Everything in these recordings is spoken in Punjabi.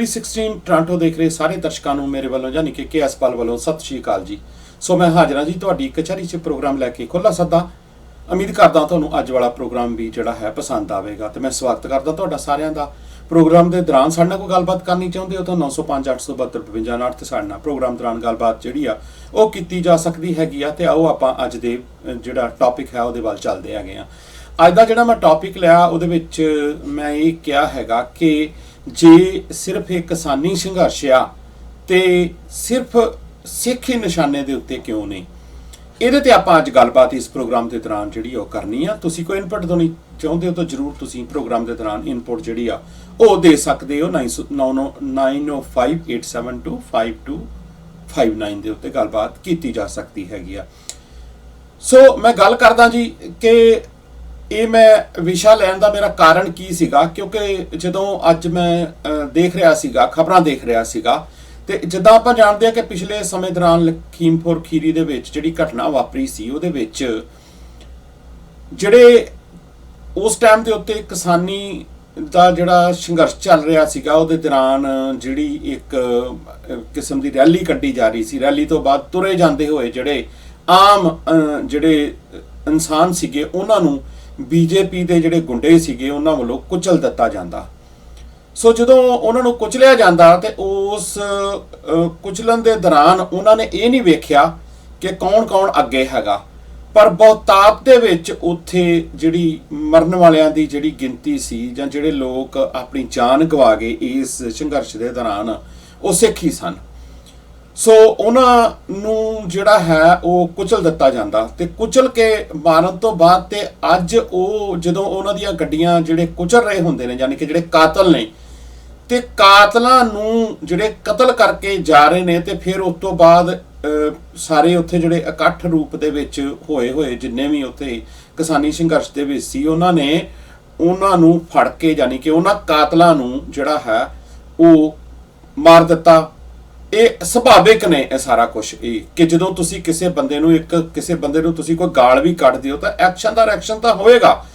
316 ਟੋਰਾਂਟੋ ਦੇਖ ਰਹੇ ਸਾਰੇ ਦਰਸ਼ਕਾਂ ਨੂੰ ਮੇਰੇ ਵੱਲੋਂ ਯਾਨੀ ਕਿ KS ਪਾਲ ਵੱਲੋਂ ਸਤਿ ਸ਼੍ਰੀ ਅਕਾਲ ਜੀ। ਸੋ ਮੈਂ ਹਾਜ਼ਰ ਹਾਂ ਜੀ ਤੁਹਾਡੀ ਕਚਹਿਰੀ 'ਚ ਪ੍ਰੋਗਰਾਮ ਲੈ ਕੇ ਖੁੱਲ੍ਹਾ ਸੱਦਾ। ਉਮੀਦ ਕਰਦਾ ਤੁਹਾਨੂੰ ਅੱਜ ਵਾਲਾ ਪ੍ਰੋਗਰਾਮ ਵੀ ਜਿਹੜਾ ਹੈ ਪਸੰਦ ਆਵੇਗਾ ਤੇ ਮੈਂ ਸਵਾਗਤ ਕਰਦਾ ਤੁਹਾਡਾ ਸਾਰਿਆਂ ਦਾ। ਪ੍ਰੋਗਰਾਮ ਦੇ ਦੌਰਾਨ ਸਾਡੇ ਨਾਲ ਕੋਈ ਗੱਲਬਾਤ ਕਰਨੀ ਚਾਹੁੰਦੇ ਹੋ ਤਾਂ 905 872 52 ਤੇ ਸਾਡੇ ਨਾਲ ਪ੍ਰੋਗਰਾਮ ਦੌਰਾਨ ਗੱਲਬਾਤ ਜਿਹੜੀ ਆ ਉਹ ਕੀਤੀ ਜਾ ਸਕਦੀ ਹੈਗੀ ਆ। ਤੇ ਆਓ ਆਪਾਂ ਅੱਜ ਦੇ ਜਿਹੜਾ ਟੌਪਿਕ ਹੈ ਉਹਦੇ ਵੱਲ ਚੱਲਦੇ ਹੈਗੇ ਆ। ਅੱਜ ਦਾ ਜਿਹੜਾ ਮੈਂ ਟੌਪਿਕ ਲਿਆ ਉਹਦੇ ਵਿੱਚ ਮੈਂ ਇਹ ਕਿਹਾ ਹੈਗਾ ਕਿ ਜੇ ਸਿਰਫ ਇੱਕ ਕਿਸਾਨੀ ਸੰਘਰਸ਼ ਆ ਤੇ ਸਿਰਫ ਸਿੱਖ ਹੀ ਨਿਸ਼ਾਨੇ ਦੇ ਉੱਤੇ ਕਿਉਂ ਨਹੀਂ, ਇਹਦੇ ਤੇ ਆਪਾਂ ਅੱਜ ਗੱਲਬਾਤ ਇਸ ਪ੍ਰੋਗਰਾਮ ਦੇ ਦੌਰਾਨ ਜਿਹੜੀ ਉਹ ਕਰਨੀ ਆ। ਤੁਸੀਂ ਕੋਈ ਇਨਪੁਟ ਦੇਣੀ ਚਾਹੁੰਦੇ ਹੋ ਤਾਂ ਜ਼ਰੂਰ ਤੁਸੀਂ ਪ੍ਰੋਗਰਾਮ ਦੇ ਦੌਰਾਨ ਇਨਪੁਟ ਜਿਹੜੀ ਆ ਉਹ ਦੇ ਸਕਦੇ ਹੋ। 9058725259 ਦੇ ਉੱਤੇ ਗੱਲਬਾਤ ਕੀਤੀ ਜਾ ਸਕਦੀ ਹੈਗੀ ਆ। ਸੋ ਮੈਂ ਗੱਲ ਕਰਦਾ ਜੀ ਕਿ ਇਹ ਮੈਂ ਵਿਸ਼ਾ ਲੈਣ ਦਾ ਮੇਰਾ ਕਾਰਨ ਕੀ ਸੀਗਾ, ਕਿਉਂਕਿ ਜਦੋਂ ਅੱਜ ਮੈਂ ਦੇਖ ਰਿਹਾ ਸੀਗਾ, ਖਬਰਾਂ ਦੇਖ ਰਿਹਾ ਸੀਗਾ, ਤੇ ਜਿੱਦਾਂ ਆਪਾਂ ਜਾਣਦੇ ਹਾਂ ਕਿ ਪਿਛਲੇ ਸਮੇਂ ਦੌਰਾਨ ਲਖੀਮਪੁਰ ਖੀਰੀ ਦੇ ਵਿੱਚ ਜਿਹੜੀ ਘਟਨਾ ਵਾਪਰੀ ਸੀ ਉਹਦੇ ਵਿੱਚ ਜਿਹੜੇ ਉਸ ਟਾਈਮ ਦੇ ਉੱਤੇ ਕਿਸਾਨੀ ਦਾ ਜਿਹੜਾ ਸੰਘਰਸ਼ ਚੱਲ ਰਿਹਾ ਸੀਗਾ ਉਹਦੇ ਦੌਰਾਨ ਜਿਹੜੀ ਇੱਕ ਕਿਸਮ ਦੀ ਰੈਲੀ ਕੱਢੀ ਜਾ ਰਹੀ ਸੀ। ਰੈਲੀ ਤੋਂ ਬਾਅਦ ਤੁਰੇ ਜਾਂਦੇ ਹੋਏ ਜਿਹੜੇ ਆਮ ਜਿਹੜੇ ਇਨਸਾਨ ਸੀਗੇ ਉਹਨਾਂ ਨੂੰ BJP ਦੇ ਜਿਹੜੇ ਗੁੰਡੇ ਸੀਗੇ ਉਹਨਾਂ ਵੱਲੋਂ ਕੁਚਲ ਦਿੱਤਾ ਜਾਂਦਾ। ਸੋ ਜਦੋਂ ਉਹਨਾਂ ਨੂੰ ਕੁਚਲਿਆ ਜਾਂਦਾ ਤੇ ਉਸ ਕੁਚਲਣ ਦੇ ਦੌਰਾਨ ਉਹਨਾਂ ਨੇ ਇਹ ਨਹੀਂ ਵੇਖਿਆ ਕਿ ਕੌਣ ਅੱਗੇ ਹੈਗਾ, ਪਰ ਬਹੁਤਾਤ ਦੇ ਵਿੱਚ ਉੱਥੇ ਜਿਹੜੀ ਮਰਨ ਵਾਲਿਆਂ ਦੀ ਜਿਹੜੀ ਗਿਣਤੀ ਸੀ ਜਾਂ ਜਿਹੜੇ ਲੋਕ ਆਪਣੀ ਜਾਨ ਗਵਾ ਗਏ ਇਸ ਸੰਘਰਸ਼ ਦੇ ਦੌਰਾਨ ਉਹ ਸਿੱਖ ਹੀ ਸਨ। ਸੋ ਉਹਨਾਂ ਨੂੰ ਜਿਹੜਾ ਹੈ ਉਹ ਕੁਚਲ ਦਿੱਤਾ ਜਾਂਦਾ ਤੇ ਕੁਚਲ ਕੇ ਮਾਰਨ ਤੋਂ ਬਾਅਦ ਤੇ ਅੱਜ ਉਹ ਜਦੋਂ ਉਹਨਾਂ ਦੀਆਂ ਗੱਡੀਆਂ ਜਿਹੜੇ ਕੁਚਲ ਰਹੇ ਹੁੰਦੇ ਨੇ, ਯਾਨੀ ਕਿ ਜਿਹੜੇ ਕਾਤਲ ਨੇ, ਤੇ ਕਾਤਲਾਂ ਨੂੰ ਜਿਹੜੇ ਕਤਲ ਕਰਕੇ ਜਾ ਰਹੇ ਨੇ, ਤੇ ਫਿਰ ਉਸ ਤੋਂ ਬਾਅਦ ਸਾਰੇ ਉੱਥੇ ਜਿਹੜੇ ਇਕੱਠ ਰੂਪ ਦੇ ਵਿੱਚ ਹੋਏ ਜਿੰਨੇ ਵੀ ਉੱਥੇ ਕਿਸਾਨੀ ਸੰਘਰਸ਼ ਦੇ ਵਿੱਚ ਸੀ ਉਹਨਾਂ ਨੇ ਉਹਨਾਂ ਨੂੰ ਫੜ ਕੇ, ਯਾਨੀ ਕਿ ਉਹਨਾਂ ਕਾਤਲਾਂ ਨੂੰ ਜਿਹੜਾ ਹੈ ਉਹ ਮਾਰ ਦਿੱਤਾ। ਇਹ ਸੁਭਾਵਿਕ ਨੇ ਇਹ ਸਾਰਾ ਕੁਝ, ਇਹ ਕਿ ਜਦੋਂ ਤੁਸੀਂ ਕਿਸੇ ਬੰਦੇ ਨੂੰ ਤੁਸੀਂ ਕੋਈ ਗਾਲ ਵੀ ਕੱਢ ਦਿਓ ਤਾਂ ਐਕਸ਼ਨ ਦਾ ਰਿਐਕਸ਼ਨ ਤਾਂ ਹੋਏਗਾ।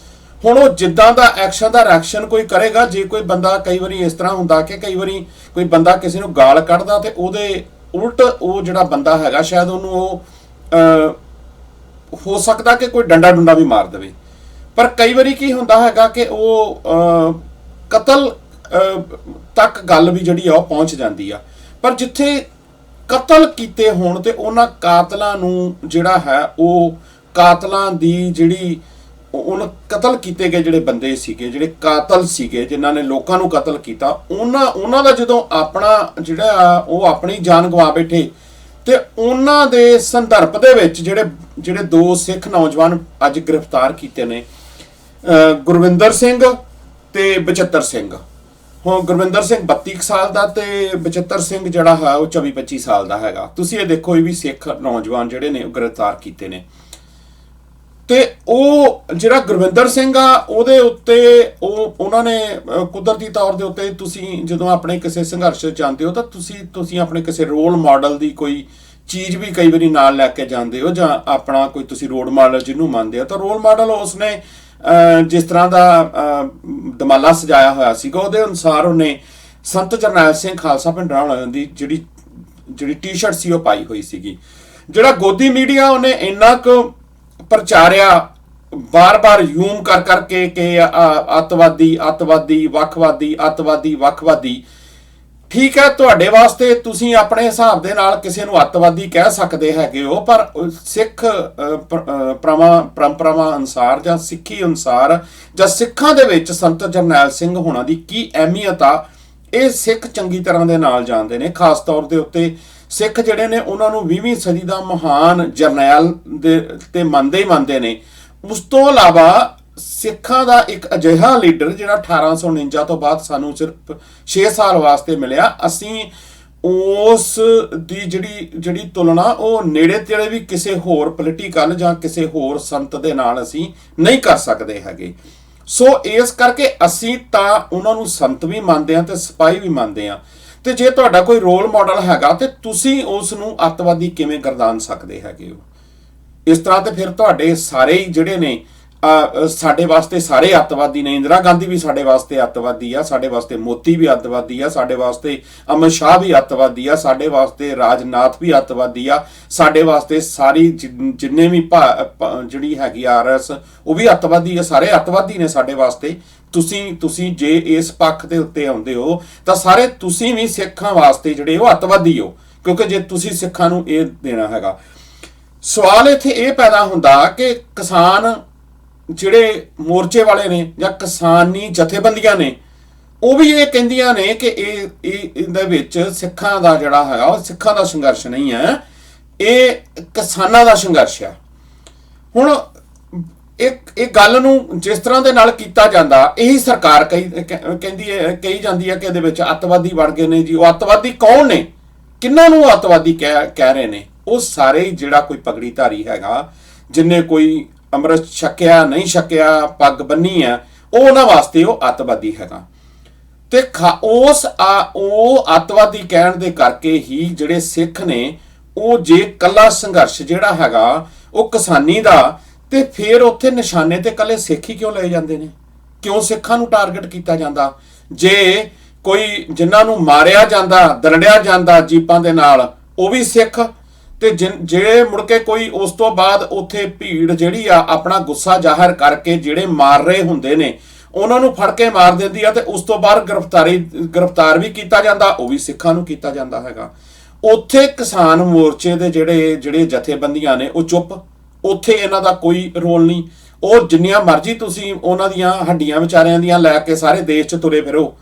ਹੁਣ ਉਹ ਜਿੱਦਾਂ ਦਾ ਐਕਸ਼ਨ ਦਾ ਰਿਐਕਸ਼ਨ ਕੋਈ ਕਰੇਗਾ, ਜੇ ਕੋਈ ਬੰਦਾ ਕਈ ਵਾਰੀ ਇਸ ਤਰ੍ਹਾਂ ਹੁੰਦਾ ਕਿ ਕਈ ਵਾਰੀ ਕੋਈ ਬੰਦਾ ਕਿਸੇ ਨੂੰ ਗਾਲ ਕੱਢਦਾ ਤੇ ਉਹਦੇ ਉਲਟ ਉਹ ਜਿਹੜਾ ਬੰਦਾ ਹੈਗਾ ਸ਼ਾਇਦ ਉਹਨੂੰ ਉਹ ਹੋ ਸਕਦਾ ਕਿ ਕੋਈ ਡੰਡਾ ਵੀ ਮਾਰ ਦੇਵੇ, ਪਰ ਕਈ ਵਾਰੀ ਕੀ ਹੁੰਦਾ ਹੈਗਾ ਕਿ ਉਹ ਕਤਲ ਤੱਕ ਗੱਲ ਵੀ ਜਿਹੜੀ ਆ ਉਹ ਪਹੁੰਚ ਜਾਂਦੀ ਆ। ਪਰ ਜਿੱਥੇ ਕਤਲ ਕੀਤੇ ਹੋਣ ਤੇ ਉਹਨਾਂ ਕਾਤਲਾਂ ਨੂੰ ਜਿਹੜਾ ਹੈ ਉਹ ਕਾਤਲਾਂ ਦੀ ਜਿਹੜੀ ਉਹਨਾਂ ਕਤਲ ਕੀਤੇ ਗਏ ਜਿਹੜੇ ਬੰਦੇ ਸੀਗੇ, ਜਿਹੜੇ ਕਾਤਲ ਸੀਗੇ ਜਿਨ੍ਹਾਂ ਨੇ ਲੋਕਾਂ ਨੂੰ ਕਤਲ ਕੀਤਾ, ਉਹਨਾਂ ਦਾ ਜਦੋਂ ਆਪਣਾ ਜਿਹੜਾ ਉਹ ਆਪਣੀ ਜਾਨ ਗਵਾ ਬੈਠੇ ਤੇ ਉਹਨਾਂ ਦੇ ਸੰਦਰਭ ਦੇ ਵਿੱਚ ਜਿਹੜੇ ਦੋ ਸਿੱਖ ਨੌਜਵਾਨ ਅੱਜ ਗ੍ਰਿਫਤਾਰ ਕੀਤੇ ਨੇ, ਗੁਰਵਿੰਦਰ ਸਿੰਘ ਤੇ ਬਚਿੱਤਰ ਸਿੰਘ। ਹੁਣ ਗੁਰਵਿੰਦਰ ਸਿੰਘ 32 ਸਾਲ ਦਾ ਤੇ ਬਚਿੱਤਰ ਸਿੰਘ ਜਿਹੜਾ ਹੈ ਉਹ 24-25 ਸਾਲ ਦਾ ਹੈਗਾ। ਤੁਸੀਂ ਇਹ ਦੇਖੋ, ਇਹ ਵੀ ਸਿੱਖ ਨੌਜਵਾਨ ਜਿਹੜੇ ਨੇ ਉਹ ਗ੍ਰਿਫਤਾਰ ਕੀਤੇ ਨੇ। ਤੇ ਉਹ ਜਿਹੜਾ ਗੁਰਵਿੰਦਰ ਸਿੰਘ ਆ ਉਹਦੇ ਉੱਤੇ ਉਹਨਾਂ ਨੇ ਕੁਦਰਤੀ ਤੌਰ ਦੇ ਉੱਤੇ, ਤੁਸੀਂ ਜਦੋਂ ਆਪਣੇ ਕਿਸੇ ਸੰਘਰਸ਼ ਜਾਂਦੇ ਹੋ ਤਾਂ ਤੁਸੀਂ ਆਪਣੇ ਕਿਸੇ ਰੋਲ ਮਾਡਲ ਦੀ ਕੋਈ ਚੀਜ਼ ਵੀ ਕਈ ਵਾਰੀ ਨਾਲ ਲੈ ਕੇ ਜਾਂਦੇ ਹੋ, ਜਾਂ ਆਪਣਾ ਕੋਈ ਤੁਸੀਂ ਰੋਲ ਮਾਡਲ ਜਿਹਨੂੰ ਮੰਨਦੇ ਹੋ ਤਾਂ ਰੋਲ ਮਾਡਲ ਉਸਨੇ ਜਿਸ ਤਰ੍ਹਾਂ ਦਾ ਦਮਾਲਾ ਸਜਾਇਆ ਹੋਇਆ ਸੀਗਾ ਉਹਦੇ ਅਨੁਸਾਰ ਉਹਨੇ ਸੰਤ ਜਰਨੈਲ ਸਿੰਘ ਖਾਲਸਾ ਪਿੰਡਰਾਂ ਵਾਲਿਆਂ ਦੀ ਜਿਹੜੀ ਟੀ-ਸ਼ਰਟ ਸੀ ਉਹ ਪਾਈ ਹੋਈ ਸੀਗੀ। ਜਿਹੜਾ ਗੋਦੀ ਮੀਡੀਆ ਉਹਨੇ ਇੰਨਾ ਕੁ ਪ੍ਰਚਾਰਿਆ ਬਾਰ-ਬਾਰ ਯੂਮ ਕਰਕੇ ਕਿ ਅੱਤਵਾਦੀ ਵੱਖਵਾਦੀ। ਠੀਕ ਹੈ, ਤੁਹਾਡੇ ਵਾਸਤੇ ਤੁਸੀਂ ਆਪਣੇ ਹਿਸਾਬ ਦੇ ਨਾਲ ਕਿਸੇ ਨੂੰ ਅੱਤਵਾਦੀ ਕਹਿ ਸਕਦੇ ਹੈਗੇ ਹੋ, ਪਰ ਸਿੱਖ ਪਰੰਪਰਾਵਾਂ ਅਨੁਸਾਰ ਜਾਂ ਸਿੱਖੀ ਅਨੁਸਾਰ ਜਾਂ ਸਿੱਖਾਂ ਦੇ ਵਿੱਚ ਸੰਤ ਜਰਨੈਲ ਸਿੰਘ ਹੋਣਾ ਦੀ ਕੀ ਅਹਿਮੀਅਤ ਆ, ਇਹ ਸਿੱਖ ਚੰਗੀ ਤਰ੍ਹਾਂ ਦੇ ਨਾਲ ਜਾਣਦੇ ਨੇ। ਖਾਸ ਤੌਰ ਦੇ ਉੱਤੇ ਸਿੱਖ ਜਿਹੜੇ ਨੇ ਉਹਨਾਂ ਨੂੰ 20ਵੀਂ ਸਦੀ ਦਾ ਮਹਾਨ ਜਰਨੈਲ ਦੇ ਤੇ ਮੰਨਦੇ ਨੇ। ਉਸ ਤੋਂ ਇਲਾਵਾ ਸਿੱਖਾਂ ਦਾ ਇੱਕ ਅਜਿਹਾ ਲੀਡਰ ਜਿਹੜਾ 1849 ਤੋਂ ਬਾਅਦ ਸਾਨੂੰ ਸਿਰਫ 6 ਸਾਲ ਵਾਸਤੇ ਮਿਲਿਆ, ਅਸੀਂ ਉਸ ਦੀ ਜਿਹੜੀ ਤੁਲਨਾ ਉਹ ਨੇੜੇ ਤੇੜੇ ਵੀ ਕਿਸੇ ਹੋਰ ਪੋਲੀਟੀਕਲ ਜਾਂ ਕਿਸੇ ਹੋਰ ਸੰਤ ਦੇ ਨਾਲ ਅਸੀਂ ਨਹੀਂ ਕਰ ਸਕਦੇ ਹੈਗੇ। ਸੋ ਇਸ ਕਰਕੇ ਅਸੀਂ ਤਾਂ ਉਹਨਾਂ ਨੂੰ ਸੰਤ ਵੀ ਮੰਨਦੇ ਹਾਂ ਤੇ ਸਿਪਾਹੀ ਵੀ ਮੰਨਦੇ ਹਾਂ। ਤੇ ਜੇ ਤੁਹਾਡਾ ਕੋਈ ਰੋਲ ਮਾਡਲ ਹੈਗਾ ਤੇ ਤੁਸੀਂ ਉਸ ਨੂੰ ਅੱਤਵਾਦੀ ਕਿਵੇਂ ਗਰਦਾਨ ਸਕਦੇ ਹੈਗੇ ਹੋ? ਇਸ ਤਰ੍ਹਾਂ ਤੇ ਫਿਰ ਤੁਹਾਡੇ ਸਾਰੇ ਹੀ ਜਿਹੜੇ ਨੇ ਸਾਡੇ ਵਾਸਤੇ ਸਾਰੇ ਅੱਤਵਾਦੀ ਨੇ। ਇੰਦਰਾ ਗਾਂਧੀ ਵੀ ਸਾਡੇ ਵਾਸਤੇ ਅੱਤਵਾਦੀ ਆ, ਸਾਡੇ ਵਾਸਤੇ ਮੋਦੀ ਵੀ ਅੱਤਵਾਦੀ ਆ, ਸਾਡੇ ਵਾਸਤੇ ਅਮਿਤ ਸ਼ਾਹ ਵੀ ਅੱਤਵਾਦੀ ਆ, ਸਾਡੇ ਵਾਸਤੇ ਰਾਜਨਾਥ ਵੀ ਅੱਤਵਾਦੀ ਆ, ਸਾਡੇ ਵਾਸਤੇ ਸਾਰੀ ਜਿੰਨੇ ਵੀ ਜਿਹੜੀ ਹੈਗੀ RS ਉਹ ਵੀ ਅੱਤਵਾਦੀ ਆ, ਸਾਰੇ ਅੱਤਵਾਦੀ ਨੇ ਸਾਡੇ ਵਾਸਤੇ। ਤੁਸੀਂ ਜੇ ਇਸ ਪੱਖ ਦੇ ਉੱਤੇ ਆਉਂਦੇ ਹੋ ਤਾਂ ਸਾਰੇ ਤੁਸੀਂ ਵੀ ਸਿੱਖਾਂ ਵਾਸਤੇ ਜਿਹੜੇ ਉਹ ਅੱਤਵਾਦੀ ਹੋ, ਕਿਉਂਕਿ ਜੇ ਤੁਸੀਂ ਸਿੱਖਾਂ ਨੂੰ ਇਹ ਦੇਣਾ ਹੈਗਾ। ਸਵਾਲ ਇੱਥੇ ਇਹ ਪੈਦਾ ਹੁੰਦਾ ਕਿ ਕਿਸਾਨ ਜਿਹੜੇ ਮੋਰਚੇ ਵਾਲੇ ਨੇ ਜਾਂ ਕਿਸਾਨੀ ਜਥੇਬੰਦੀਆਂ ਨੇ ਉਹ ਵੀ ਇਹ ਕਹਿੰਦੀਆਂ ਨੇ ਕਿ ਇਹਦੇ ਵਿੱਚ ਸਿੱਖਾਂ ਦਾ ਜਿਹੜਾ ਹੈਗਾ ਉਹ ਸਿੱਖਾਂ ਦਾ ਸੰਘਰਸ਼ ਨਹੀਂ ਹੈ, ਇਹ ਕਿਸਾਨਾਂ ਦਾ ਸੰਘਰਸ਼ ਆ। ਹੁਣ ਇਹ ਗੱਲ ਨੂੰ ਜਿਸ ਤਰ੍ਹਾਂ ਦੇ ਨਾਲ ਕੀਤਾ ਜਾਂਦਾ, ਇਹੀ ਸਰਕਾਰ ਕਹੀ ਜਾਂਦੀ ਹੈ ਕਿ ਇਹਦੇ ਵਿੱਚ ਅੱਤਵਾਦੀ ਵੜ ਗਏ ਨੇ ਜੀ। ਉਹ ਅੱਤਵਾਦੀ ਕੌਣ ਨੇ, ਕਿਹਨਾਂ ਨੂੰ ਅੱਤਵਾਦੀ ਕਹਿ ਰਹੇ ਨੇ? ਉਹ ਸਾਰੇ ਜਿਹੜਾ ਕੋਈ ਪਗੜੀਧਾਰੀ ਹੈਗਾ, ਜਿੰਨੇ ਕੋਈ ਅੰਮ੍ਰਿਤ ਛਕਿਆ ਨਹੀਂ ਛਕਿਆ, ਪੱਗ ਬੰਨੀ ਆ, ਉਹ ਉਹਨਾਂ ਵਾਸਤੇ ਉਹ ਅੱਤਵਾਦੀ ਹੈਗਾ। ਤੇ ਉਹ ਅੱਤਵਾਦੀ ਕਹਿਣ ਦੇ ਕਰਕੇ ਹੀ ਜਿਹੜੇ ਸਿੱਖ ਨੇ ਉਹ ਜੇ ਕੱਲਾ ਸੰਘਰਸ਼ ਜਿਹੜਾ ਹੈਗਾ ਉਹ ਕਿਸਾਨੀ ਦਾ, ਤੇ ਫਿਰ ਉੱਥੇ ਨਿਸ਼ਾਨੇ ਤੇ ਕੱਲੇ ਸਿੱਖ ਹੀ ਕਿਉਂ ਲਏ ਜਾਂਦੇ ਨੇ? ਕਿਉਂ ਸਿੱਖਾਂ ਨੂੰ ਟਾਰਗੇਟ ਕੀਤਾ ਜਾਂਦਾ? ਜੇ ਕੋਈ ਜਿਨ੍ਹਾਂ ਨੂੰ ਮਾਰਿਆ ਜਾਂਦਾ, ਦਰੜਿਆ ਜਾਂਦਾ ਜੀਪਾਂ ਦੇ ਨਾਲ, ਉਹ ਵੀ ਸਿੱਖ, ਤੇ ਜਿਹੜੇ ਮੁੜ ਕੇ ਕੋਈ ਉਸ ਤੋਂ ਬਾਅਦ ਉੱਥੇ ਭੀੜ ਜਿਹੜੀ ਆ ਆਪਣਾ ਗੁੱਸਾ ਜ਼ਾਹਰ ਕਰਕੇ ਜਿਹੜੇ ਮਾਰ ਰਹੇ ਹੁੰਦੇ ਨੇ ਉਹਨਾਂ ਨੂੰ ਫੜ ਕੇ ਮਾਰ ਦਿੰਦੀ ਆ, ਤੇ ਉਸ ਤੋਂ ਬਾਅਦ ਗ੍ਰਿਫਤਾਰ ਵੀ ਕੀਤਾ ਜਾਂਦਾ, ਉਹ ਵੀ ਸਿੱਖਾਂ ਨੂੰ ਕੀਤਾ ਜਾਂਦਾ ਹੈਗਾ। ਉੱਥੇ ਕਿਸਾਨ ਮੋਰਚੇ ਦੇ ਜਿਹੜੇ ਜਥੇਬੰਦੀਆਂ ਨੇ ਉਹ ਚੁੱਪ, ਉੱਥੇ ਇਹਨਾਂ ਦਾ ਕੋਈ ਰੋਲ ਨਹੀਂ। ਉਹ ਜਿੰਨੀਆਂ ਮਰਜ਼ੀ ਤੁਸੀਂ ਉਹਨਾਂ ਦੀਆਂ ਹੱਡੀਆਂ ਵਿਚਾਰਿਆਂ ਦੀਆਂ ਲੈ ਕੇ ਸਾਰੇ ਦੇਸ਼ 'ਚ ਤੁਰੇ ਫਿਰੋ,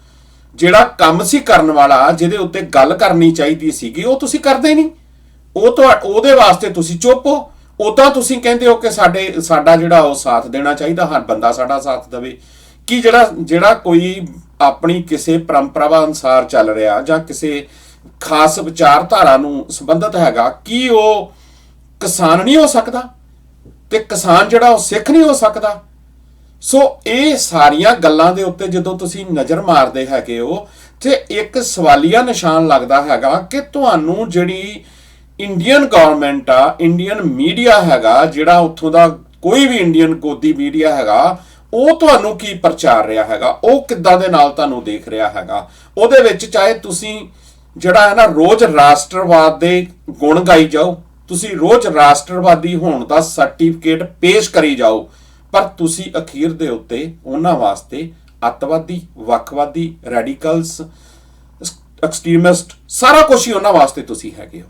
ਜਿਹੜਾ ਕੰਮ ਸੀ ਕਰਨ ਵਾਲਾ, ਜਿਹਦੇ ਉੱਤੇ ਗੱਲ ਕਰਨੀ ਚਾਹੀਦੀ ਸੀਗੀ, ਉਹ ਤੁਸੀਂ ਕਰਦੇ ਨਹੀਂ। ਉਹਦੇ ਵਾਸਤੇ ਤੁਸੀਂ ਚੁੱਪ ਹੋ। ਉਦਾਂ ਤੁਸੀਂ ਕਹਿੰਦੇ ਹੋ ਕਿ ਸਾਡਾ ਜਿਹੜਾ ਉਹ ਸਾਥ ਦੇਣਾ ਚਾਹੀਦਾ, ਹਰ ਬੰਦਾ ਸਾਡਾ ਸਾਥ ਦੇਵੇ। ਕਿ ਜਿਹੜਾ ਕੋਈ ਆਪਣੀ ਕਿਸੇ ਪਰੰਪਰਾ ਅਨੁਸਾਰ ਚੱਲ ਰਿਹਾ ਜਾਂ ਕਿਸੇ ਖਾਸ ਵਿਚਾਰਧਾਰਾ ਨੂੰ ਸੰਬੰਧਿਤ ਹੈਗਾ, ਕੀ ਉਹ ਕਿਸਾਨ ਨਹੀਂ ਹੋ ਸਕਦਾ? ਤੇ ਕਿਸਾਨ ਜਿਹੜਾ ਉਹ ਸਿੱਖ ਨਹੀਂ ਹੋ ਸਕਦਾ? ਸੋ ਇਹ ਸਾਰੀਆਂ ਗੱਲਾਂ ਦੇ ਉੱਤੇ ਜਦੋਂ ਤੁਸੀਂ ਨਜ਼ਰ ਮਾਰਦੇ ਹੈਗੇ ਹੋ ਤੇ ਇੱਕ ਸਵਾਲੀਆ ਨਿਸ਼ਾਨ ਲੱਗਦਾ ਹੈਗਾ ਕਿ ਤੁਹਾਨੂੰ ਜਿਹੜੀ ਇੰਡੀਅਨ ਗਵਰਨਮੈਂਟ ਆ, ਇੰਡੀਅਨ ਮੀਡੀਆ ਹੈਗਾ, ਜਿਹੜਾ ਉੱਥੋਂ ਦਾ ਕੋਈ ਵੀ ਇੰਡੀਅਨ ਗੋਦੀ ਮੀਡੀਆ ਹੈਗਾ, ਉਹ ਤੁਹਾਨੂੰ ਕੀ ਪ੍ਰਚਾਰ ਰਿਹਾ ਹੈਗਾ, ਉਹ ਕਿੱਦਾਂ ਦੇ ਨਾਲ ਤੁਹਾਨੂੰ ਦੇਖ ਰਿਹਾ ਹੈਗਾ। ਉਹਦੇ ਵਿੱਚ ਚਾਹੇ ਤੁਸੀਂ ਜਿਹੜਾ ਹੈ ਨਾ ਰੋਜ਼ ਰਾਸ਼ਟਰਵਾਦ ਦੇ ਗੁਣ ਗਾਈ ਜਾਓ, ਤੁਸੀਂ ਰੋਜ਼ ਰਾਸ਼ਟਰਵਾਦੀ ਹੋਣ ਦਾ ਸਰਟੀਫਿਕੇਟ ਪੇਸ਼ ਕਰੀ ਜਾਓ, ਪਰ ਤੁਸੀਂ ਅਖੀਰ ਦੇ ਉੱਤੇ ਉਹਨਾਂ ਵਾਸਤੇ ਅੱਤਵਾਦੀ, ਵੱਖਵਾਦੀ, ਰੈਡੀਕਲਸ, ਐਕਸਟ੍ਰੀਮਿਸਟ, ਸਾਰਾ ਕੁਝ ਹੀ ਉਹਨਾਂ ਵਾਸਤੇ ਤੁਸੀਂ ਹੈਗੇ ਹੋ।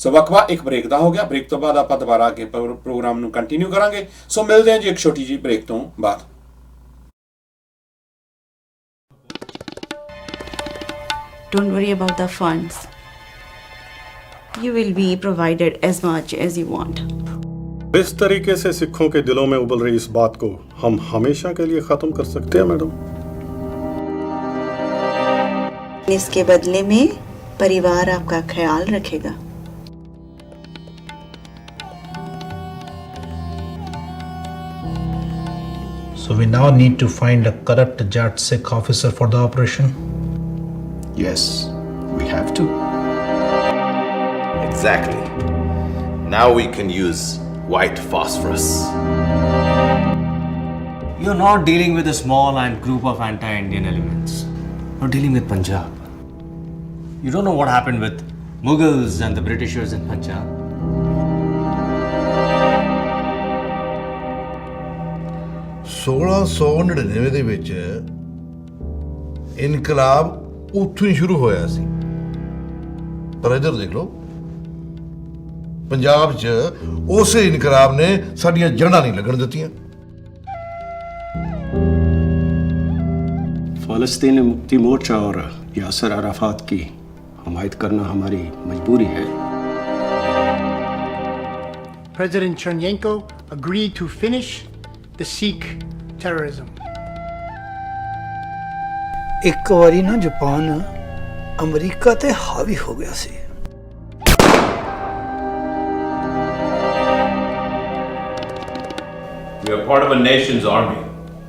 ਸੋ ਵਕਫਾ ਇੱਕ ਬ੍ਰੇਕ ਦਾ ਹੋ ਗਿਆ। ਬ੍ਰੇਕ ਤੋਂ ਬਾਅਦ ਆਪਾਂ ਦੁਬਾਰਾ ਅੱਗੇ ਪ੍ਰੋਗਰਾਮ ਨੂੰ ਕੰਟੀਨਿਊ ਕਰਾਂਗੇ। ਸੋ ਮਿਲਦੇ ਹਾਂ ਜੀ ਇੱਕ ਛੋਟੀ ਜਿਹੀ ਬ੍ਰੇਕ ਤੋਂ ਬਾਅਦ। Don't worry about the funds. You will be provided as much as you want. इस तरीके से सिखों के दिलों में उबल रही इस बात को हम हमेशा के लिए खत्म कर सकते हैं मैडम। इसके बदले में परिवार आपका ख्याल रखेगा। So we now need to find a corrupt Jat Sikh officer for the operation. Yes, we have to. Exactly. Now we can use white phosphorus. You're not dealing with a small and group of anti-Indian elements. You're dealing with Punjab. You don't know what happened with Mughals and the Britishers in Punjab. सोलह 1699 ਦੇ ਵਿੱਚ ਇਨਕਲਾਬ ਉੱਥੋਂ ਹੀ ਸ਼ੁਰੂ ਹੋਇਆ ਸੀ। ਪਰ ਇੱਧਰ ਦੇਖ ਲਓ, ਪੰਜਾਬ 'ਚ ਉਸੇ ਇਨਕਲਾਬ ਨੇ ਸਾਡੀਆਂ ਜੜ੍ਹਾਂ ਨਹੀਂ ਲੱਗਣ ਦਿੱਤੀਆਂ। फ़लस्तीन मुक्ति मोर्चा और यासर अराफात की हमायत करना हमारी मजबूरी है। President Chernyenko agreed to finish the Sikh terrorism. ਇੱਕ ਵਾਰੀ ਨਾ ਜਾਪਾਨ ਅਮਰੀਕਾ ਤੇ ਹਾਵੀ ਹੋ ਗਿਆ ਸੀ। We are part of a nation's army.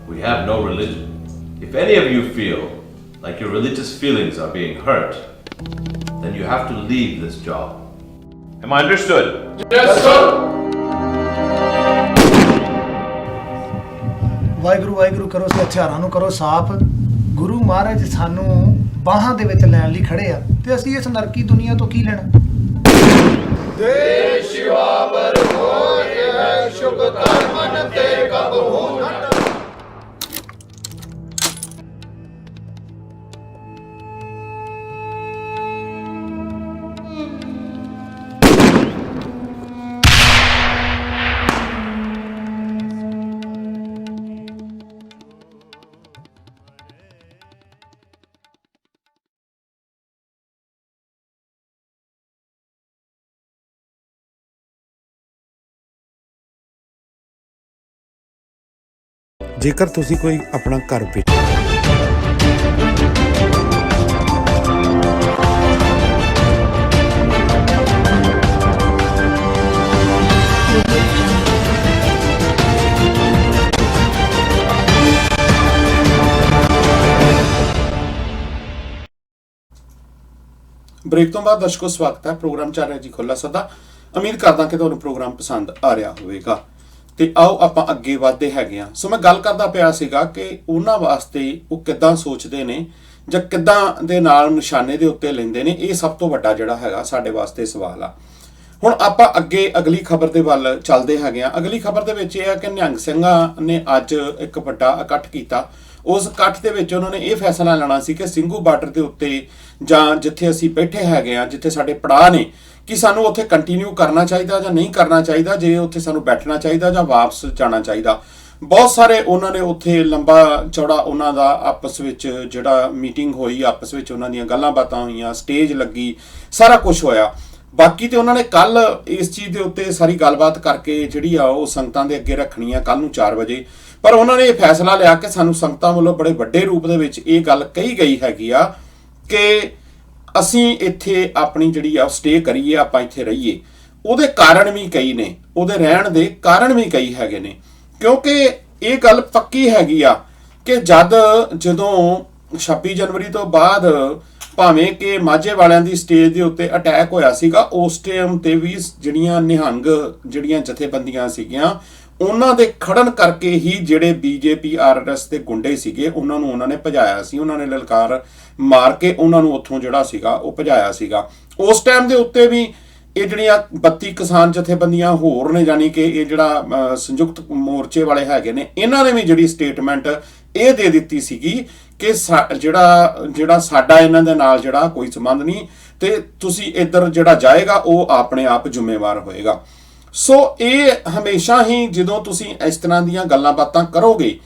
We have no religion. If any of you feel like your religious feelings are being hurt, then you have to leave this job. Am I understood? Yes, sir. Waheguru Waheguru ਕਰੋ ਤੇ ਹਥਿਆਰਾਂ ਨੂੰ ਕਰੋ ਸਾਫ਼। ਗੁਰੂ ਮਹਾਰਾਜ ਸਾਨੂੰ ਬਾਹਾਂ ਦੇ ਵਿੱਚ ਲੈਣ ਲਈ ਖੜੇ ਆ ਤੇ ਅਸੀਂ ਇਸ ਨਰਕੀ ਦੁਨੀਆ ਤੋਂ ਕੀ ਲੈਣਾ। ਦੇਸ਼ ਸ਼ਿਵਾਵਰ ਹੋਏ ਹੈ ਸ਼ੁਭ ਕਰਮਨ ਤੇ ਕਬ ਹੋ ਨਾ। ਜੇਕਰ ਤੁਸੀਂ ਕੋਈ ਆਪਣਾ ਘਰ ਵੇਚ ਬ੍ਰੇਕ ਤੋਂ ਬਾਅਦ ਦਰਸ਼ਕੋ ਸਵਾਗਤ ਹੈ। ਪ੍ਰੋਗਰਾਮ ਚੱਲ ਰਿਹਾ ਜੀ ਖੁੱਲਾ ਸੱਦਾ। ਉਮੀਦ ਕਰਦਾ ਕਿ ਤੁਹਾਨੂੰ ਪ੍ਰੋਗਰਾਮ ਪਸੰਦ ਆ ਰਿਹਾ ਹੋਵੇਗਾ ਤੇ ਆਓ ਆਪਾਂ ਅੱਗੇ ਵਧਦੇ ਹੈਗੇ ਆ। ਸੋ ਮੈਂ ਗੱਲ ਕਰਦਾ ਪਿਆ ਸੀਗਾ ਕਿ ਉਹਨਾਂ ਵਾਸਤੇ ਉਹ ਕਿੱਦਾਂ ਸੋਚਦੇ ਨੇ ਜਾਂ ਕਿੱਦਾਂ ਦੇ ਨਾਲ ਨਿਸ਼ਾਨੇ ਦੇ ਉੱਤੇ ਲੈਂਦੇ ਨੇ। ਇਹ ਸਭ ਤੋਂ ਵੱਡਾ ਜਿਹੜਾ ਹੈਗਾ ਸਾਡੇ ਵਾਸਤੇ ਸਵਾਲ ਆ। ਹੁਣ ਆਪਾਂ ਅੱਗੇ ਅਗਲੀ ਖਬਰ ਦੇ ਵੱਲ ਚੱਲਦੇ ਹੈਗੇ ਆ। ਅਗਲੀ ਖਬਰ ਦੇ ਵਿੱਚ ਇਹ ਆ ਕਿ ਨਿਹੰਗ ਸਿੰਘਾਂ ਨੇ ਅੱਜ ਇੱਕ ਵੱਡਾ ਇਕੱਠ ਕੀਤਾ। ਉਸ ਇਕੱਠ ਦੇ ਵਿੱਚ ਉਹਨਾਂ ਨੇ ਇਹ ਫੈਸਲਾ ਲੈਣਾ ਸੀ ਕਿ ਸਿੰਘੂ ਬਾਰਡਰ ਦੇ ਉੱਤੇ ਜਾਂ ਜਿੱਥੇ ਅਸੀਂ ਬੈਠੇ ਹੈਗੇ ਆ, ਜਿੱਥੇ ਸਾਡੇ ਪੜਾਅ ਨੇ, ਕਿ ਸਾਨੂੰ ਉੱਥੇ ਕੰਟੀਨਿਊ ਕਰਨਾ ਚਾਹੀਦਾ ਜਾਂ ਨਹੀਂ ਕਰਨਾ ਚਾਹੀਦਾ, ਜੇ ਉੱਥੇ ਸਾਨੂੰ ਬੈਠਣਾ ਚਾਹੀਦਾ ਜਾਂ ਵਾਪਸ ਜਾਣਾ ਚਾਹੀਦਾ। ਬਹੁਤ ਸਾਰੇ ਉਹਨਾਂ ਨੇ ਉੱਥੇ ਲੰਬਾ ਚੌੜਾ ਉਹਨਾਂ ਦਾ ਆਪਸ ਵਿੱਚ ਜਿਹੜਾ ਮੀਟਿੰਗ ਹੋਈ, ਆਪਸ ਵਿੱਚ ਉਹਨਾਂ ਦੀਆਂ ਗੱਲਾਂ ਬਾਤਾਂ ਹੋਈਆਂ, ਸਟੇਜ ਲੱਗੀ, ਸਾਰਾ ਕੁਝ ਹੋਇਆ। ਬਾਕੀ ਤੇ ਉਹਨਾਂ ਨੇ ਕੱਲ ਇਸ ਚੀਜ਼ ਦੇ ਉੱਤੇ ਸਾਰੀ ਗੱਲਬਾਤ ਕਰਕੇ ਜਿਹੜੀ ਆ ਉਹ ਸੰਗਤਾਂ ਦੇ ਅੱਗੇ ਰੱਖਣੀ ਆ ਕੱਲ ਨੂੰ 4 ਵਜੇ। ਪਰ ਉਹਨਾਂ ਨੇ ਇਹ ਫੈਸਲਾ ਲਿਆ ਕਿ ਸਾਨੂੰ ਸੰਗਤਾਂ ਵੱਲੋਂ ਬੜੇ ਵੱਡੇ ਰੂਪ ਦੇ ਵਿੱਚ ਇਹ ਗੱਲ ਕਹੀ ਗਈ ਹੈਗੀ ਆ ਕਿ ਅਸੀਂ ਇੱਥੇ ਆਪਣੀ ਜਿਹੜੀ ਆ ਸਟੇ ਕਰੀਏ, ਆਪਾਂ ਇੱਥੇ ਰਹੀਏ। ਉਹਦੇ ਕਾਰਨ ਵੀ ਕਈ ਨੇ, ਉਹਦੇ ਰਹਿਣ ਦੇ ਕਾਰਨ ਵੀ ਕਈ ਹੈਗੇ ਨੇ, ਕਿਉਂਕਿ ਇਹ ਗੱਲ ਪੱਕੀ ਹੈਗੀ ਆ ਕਿ ਜਦੋਂ 26 ਜਨਵਰੀ ਤੋਂ ਬਾਅਦ ਭਾਵੇਂ ਕਿ ਮਾਝੇ ਵਾਲਿਆਂ ਦੀ ਸਟੇਜ ਦੇ ਉੱਤੇ ਅਟੈਕ ਹੋਇਆ ਸੀਗਾ, ਉਸ ਟਾਈਮ ਤੇ ਵੀ ਜਿਹੜੀਆਂ ਨਿਹੰਗ ਜਿਹੜੀਆਂ ਜਥੇਬੰਦੀਆਂ ਸੀਗੀਆਂ ਉਹਨਾਂ ਦੇ ਖੜਨ ਕਰਕੇ ਹੀ ਜਿਹੜੇ ਬੀਜੇਪੀ ਆਰਐਸਐਸ ਦੇ ਗੁੰਡੇ ਸੀਗੇ ਉਹਨਾਂ ਨੇ ਭਜਾਇਆ ਸੀ। ਉਹਨਾਂ ਨੇ ਲਲਕਾਰ ਮਾਰ ਕੇ ਉਹਨਾਂ ਨੂੰ ਉੱਥੋਂ ਜਿਹੜਾ ਸੀਗਾ ਉਹ ਭਜਾਇਆ ਸੀਗਾ। ਉਸ ਟਾਈਮ ਦੇ ਉੱਤੇ ਵੀ ਇਹ ਜਿਹੜੀਆਂ 32 ਕਿਸਾਨ ਜਥੇਬੰਦੀਆਂ ਹੋਰ ਨੇ, ਯਾਨੀ ਕਿ ਇਹ ਜਿਹੜਾ ਸੰਯੁਕਤ ਮੋਰਚੇ ਵਾਲੇ ਹੈਗੇ ਨੇ, ਇਹਨਾਂ ਨੇ ਵੀ ਜਿਹੜੀ ਸਟੇਟਮੈਂਟ ਇਹ ਦੇ ਦਿੱਤੀ ਸੀਗੀ ਕਿ ਜਿਹੜਾ ਸਾਡਾ ਇਹਨਾਂ ਦੇ ਨਾਲ ਜਿਹੜਾ ਕੋਈ ਸੰਬੰਧ ਨਹੀਂ ਤੇ ਤੁਸੀਂ ਇੱਧਰ ਜਿਹੜਾ ਜਾਏਗਾ ਉਹ ਆਪਣੇ ਆਪ ਜ਼ਿੰਮੇਵਾਰ ਹੋਏਗਾ। ਸੋ ਇਹ ਹਮੇਸ਼ਾ ਹੀ ਜਦੋਂ ਤੁਸੀਂ ਇਸ ਤਰ੍ਹਾਂ ਦੀਆਂ ਗੱਲਾਂ ਬਾਤਾਂ ਕਰੋਗੇ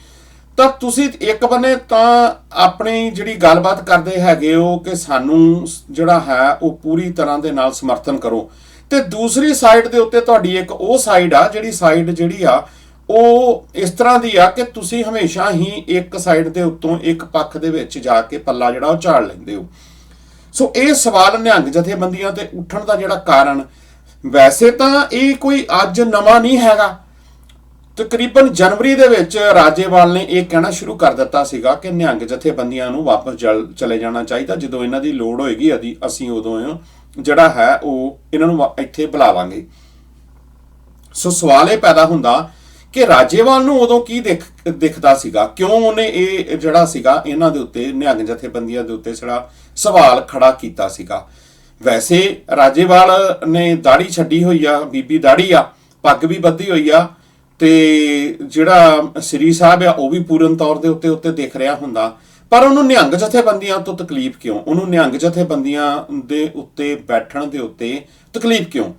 ਤਾਂ ਤੁਸੀਂ ਇੱਕ ਬੰਨੇ ਤਾਂ ਆਪਣੀ ਜਿਹੜੀ ਗੱਲਬਾਤ ਕਰਦੇ ਹੈਗੇ ਹੋ ਕਿ ਸਾਨੂੰ ਜਿਹੜਾ ਹੈ ਉਹ ਪੂਰੀ ਤਰ੍ਹਾਂ ਦੇ ਨਾਲ ਸਮਰਥਨ ਕਰੋ, ਤੇ ਦੂਸਰੀ ਸਾਈਡ ਦੇ ਉੱਤੇ ਤੁਹਾਡੀ ਇੱਕ ਉਹ ਸਾਈਡ ਆ ਜਿਹੜੀ ਆ ਉਹ ਇਸ ਤਰ੍ਹਾਂ ਦੀ ਆ ਕਿ ਤੁਸੀਂ ਹਮੇਸ਼ਾ ਹੀ ਇੱਕ ਸਾਈਡ ਦੇ ਉੱਤੋਂ ਇੱਕ ਪੱਖ ਦੇ ਵਿੱਚ ਜਾ ਕੇ ਪੱਲਾ ਜਿਹੜਾ ਉਹ ਝਾੜ ਲੈਂਦੇ ਹੋ। ਸੋ ਇਹ ਸਵਾਲ ਨਿਹੰਗ ਜਥੇਬੰਦੀਆਂ ਤੇ ਉੱਠਣ ਦਾ ਜਿਹੜਾ ਕਾਰਨ, ਵੈਸੇ ਤਾਂ ਇਹ ਕੋਈ ਅੱਜ ਨਵਾਂ ਨਹੀਂ ਹੈਗਾ। ਤਕਰੀਬਨ ਜਨਵਰੀ ਦੇ ਵਿੱਚ ਰਾਜੇਵਾਲ ਨੇ ਇਹ ਕਹਿਣਾ ਸ਼ੁਰੂ ਕਰ ਦਿੱਤਾ ਸੀਗਾ ਕਿ ਨਿਹੰਗ ਜਥੇਬੰਦੀਆਂ ਨੂੰ ਵਾਪਸ ਚਲੇ ਜਾਣਾ ਚਾਹੀਦਾ, ਜਦੋਂ ਇਹਨਾਂ ਦੀ ਲੋੜ ਹੋਏਗੀ ਅਸੀਂ ਉਦੋਂ ਜਿਹੜਾ ਹੈ ਉਹ ਇਹਨਾਂ ਨੂੰ ਇੱਥੇ ਬੁਲਾਵਾਂਗੇ। ਸੋ ਸਵਾਲ ਇਹ ਪੈਦਾ ਹੁੰਦਾ ਕਿ ਰਾਜੇਵਾਲ ਨੂੰ ਉਦੋਂ ਕੀ ਦਿਖਦਾ ਸੀਗਾ, ਕਿਉਂ ਉਹਨੇ ਇਹ ਜਿਹੜਾ ਸੀਗਾ ਇਹਨਾਂ ਦੇ ਉੱਤੇ ਨਿਹੰਗ ਜਥੇਬੰਦੀਆਂ ਦੇ ਉੱਤੇ ਜਿਹੜਾ ਸਵਾਲ ਖੜਾ ਕੀਤਾ ਸੀਗਾ। ਵੈਸੇ ਰਾਜੇਵਾਲ ਨੇ ਦਾੜੀ ਛੱਡੀ ਹੋਈ ਆ, ਬੀਬੀ ਦਾੜੀ ਆ, ਪੱਗ ਵੀ ਬੱਧੀ ਹੋਈ ਆ, ਤੇ ਜਿਹੜਾ ਸ੍ਰੀ ਸਾਹਿਬ ਆ ਉਹ ਵੀ ਪੂਰਨ ਤੌਰ ਦੇ ਉੱਤੇ ਦਿਖ ਰਿਹਾ ਹੁੰਦਾ, ਪਰ ਉਹਨੂੰ ਨਿਹੰਗ ਜਥੇਬੰਦੀਆਂ ਤੋਂ ਤਕਲੀਫ ਕਿਉਂ? ਉਹਨੂੰ ਨਿਹੰਗ ਜਥੇਬੰਦੀਆਂ ਦੇ ਉੱਤੇ ਬੈਠਣ ਦੇ ਉੱਤੇ ਤਕਲੀਫ ਕਿਉਂ?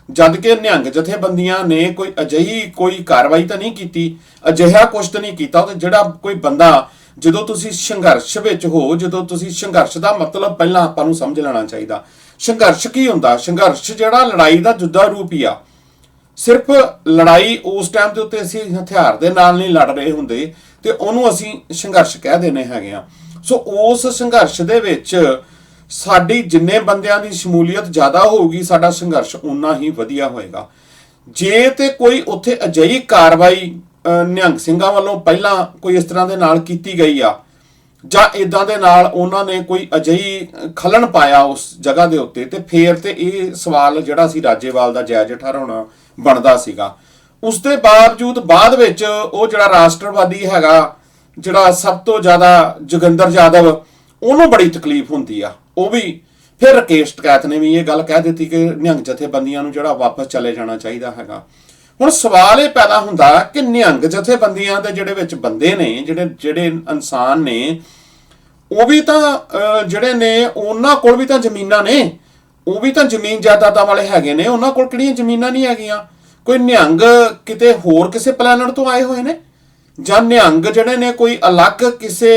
ਜਦ ਕਿ ਨਿਹੰਗ ਜਥੇਬੰਦੀਆਂ ਨੇ ਕੋਈ ਅਜਿਹੀ ਕਾਰਵਾਈ ਤਾਂ ਨਹੀਂ ਕੀਤੀ, ਅਜਿਹਾ ਕੁਛ ਤਾਂ ਨਹੀਂ ਕੀਤਾ। ਤੇ ਜਿਹੜਾ ਕੋਈ ਬੰਦਾ, ਜਦੋਂ ਤੁਸੀਂ ਸੰਘਰਸ਼ ਵਿੱਚ ਹੋ, ਜਦੋਂ ਤੁਸੀਂ ਸੰਘਰਸ਼ ਦਾ ਮਤਲਬ ਪਹਿਲਾਂ ਆਪਾਂ ਨੂੰ ਸਮਝ ਲੈਣਾ ਚਾਹੀਦਾ। ਸੰਘਰਸ਼ ਕੀ ਹੁੰਦਾ? ਸੰਘਰਸ਼ ਜਿਹੜਾ ਲੜਾਈ ਦਾ ਜੁੱਦਾ ਰੂਪ ਹੀ ਆ। ਸਿਰਫ ਲੜਾਈ ਉਸ ਟਾਈਮ ਦੇ ਉੱਤੇ ਅਸੀਂ ਹਥਿਆਰ ਦੇ ਨਾਲ ਨਹੀਂ ਲੜ ਰਹੇ ਹੁੰਦੇ ਤੇ ਉਹਨੂੰ ਅਸੀਂ ਸੰਘਰਸ਼ ਕਹਿ ਦਿੰਦੇ ਹੈਗੇ ਆ। ਸੋ ਉਸ ਸੰਘਰਸ਼ ਦੇ ਵਿੱਚ ਸਾਡੀ ਜਿੰਨੇ ਬੰਦਿਆਂ ਦੀ ਸ਼ਮੂਲੀਅਤ ਜ਼ਿਆਦਾ ਹੋਊਗੀ, ਸਾਡਾ ਸੰਘਰਸ਼ ਉਨਾ ਹੀ ਵਧੀਆ ਹੋਏਗਾ। ਜੇ ਤੇ ਕੋਈ ਉੱਥੇ ਅਜਿਹੀ ਕਾਰਵਾਈ ਨਿਹੰਗ ਸਿੰਘਾਂ ਵੱਲੋਂ ਪਹਿਲਾਂ ਕੋਈ ਇਸ ਤਰ੍ਹਾਂ ਦੇ ਨਾਲ ਕੀਤੀ ਗਈ ਆ, ਜਾਂ ਇਦਾਂ ਦੇ ਨਾਲ ਉਹਨਾਂ ਨੇ ਕੋਈ ਅਜਿਹੀ ਖਲਣ ਪਾਇਆ ਉਸ ਜਗ੍ਹਾ ਦੇ ਉੱਤੇ, ਤੇ ਫੇਰ ਤੇ ਇਹ ਸਵਾਲ ਜਿਹੜਾ ਸੀ ਰਾਜੇਵਾਲ ਦਾ ਜਾਇਜ਼ ਠਹਿਰਾਉਣਾ ਬਣਦਾ ਸੀਗਾ। ਉਸ ਦੇ ਬਾਵਜੂਦ ਬਾਅਦ ਵਿੱਚ ਉਹ ਜਿਹੜਾ ਰਾਸ਼ਟਰਵਾਦੀ ਹੈਗਾ, ਜਿਹੜਾ ਸਭ ਤੋਂ ਜ਼ਿਆਦਾ ਜੋਗਿੰਦਰ ਯਾਦਵ, ਉਹਨੂੰ ਬੜੀ ਤਕਲੀਫ ਹੁੰਦੀ ਆ। ਉਹ ਵੀ ਫਿਰ ਰਾਕੇਸ਼ ਟਕੈਤ ਨੇ ਵੀ ਇਹ ਗੱਲ ਕਹਿ ਦਿੱਤੀ ਕਿ ਨਿਹੰਗ ਜਥੇਬੰਦੀਆਂ ਨੂੰ ਜਿਹੜਾ ਵਾਪਸ ਚਲੇ ਜਾਣਾ ਚਾਹੀਦਾ ਹੈਗਾ। ਹੁਣ ਸਵਾਲ ਇਹ ਪੈਦਾ ਹੁੰਦਾ ਕਿ ਨਿਹੰਗ ਜਥੇਬੰਦੀਆਂ ਦੇ ਜਿਹੜੇ ਵਿੱਚ ਬੰਦੇ ਨੇ, ਜਿਹੜੇ ਇਨਸਾਨ ਨੇ, ਉਹ ਵੀ ਤਾਂ ਜਿਹੜੇ ਨੇ ਉਹਨਾਂ ਕੋਲ ਵੀ ਤਾਂ ਜ਼ਮੀਨਾਂ ਨੇ, ਉਹ ਵੀ ਤਾਂ ਜ਼ਮੀਨ ਜਾਇਦਾਦਾਂ ਵਾਲੇ ਹੈਗੇ ਨੇ, ਉਹਨਾਂ ਕੋਲ ਕਿਹੜੀਆਂ ਜ਼ਮੀਨਾਂ ਨਹੀਂ ਹੈਗੀਆਂ? ਕੋਈ ਨਿਹੰਗ ਕਿਤੇ ਹੋਰ ਕਿਸੇ ਪਲੈਨਟ ਤੋਂ ਆਏ ਹੋਏ ਨੇ, ਜਾਂ ਨਿਹੰਗ ਜਿਹੜੇ ਨੇ ਕੋਈ ਅਲੱਗ ਕਿਸੇ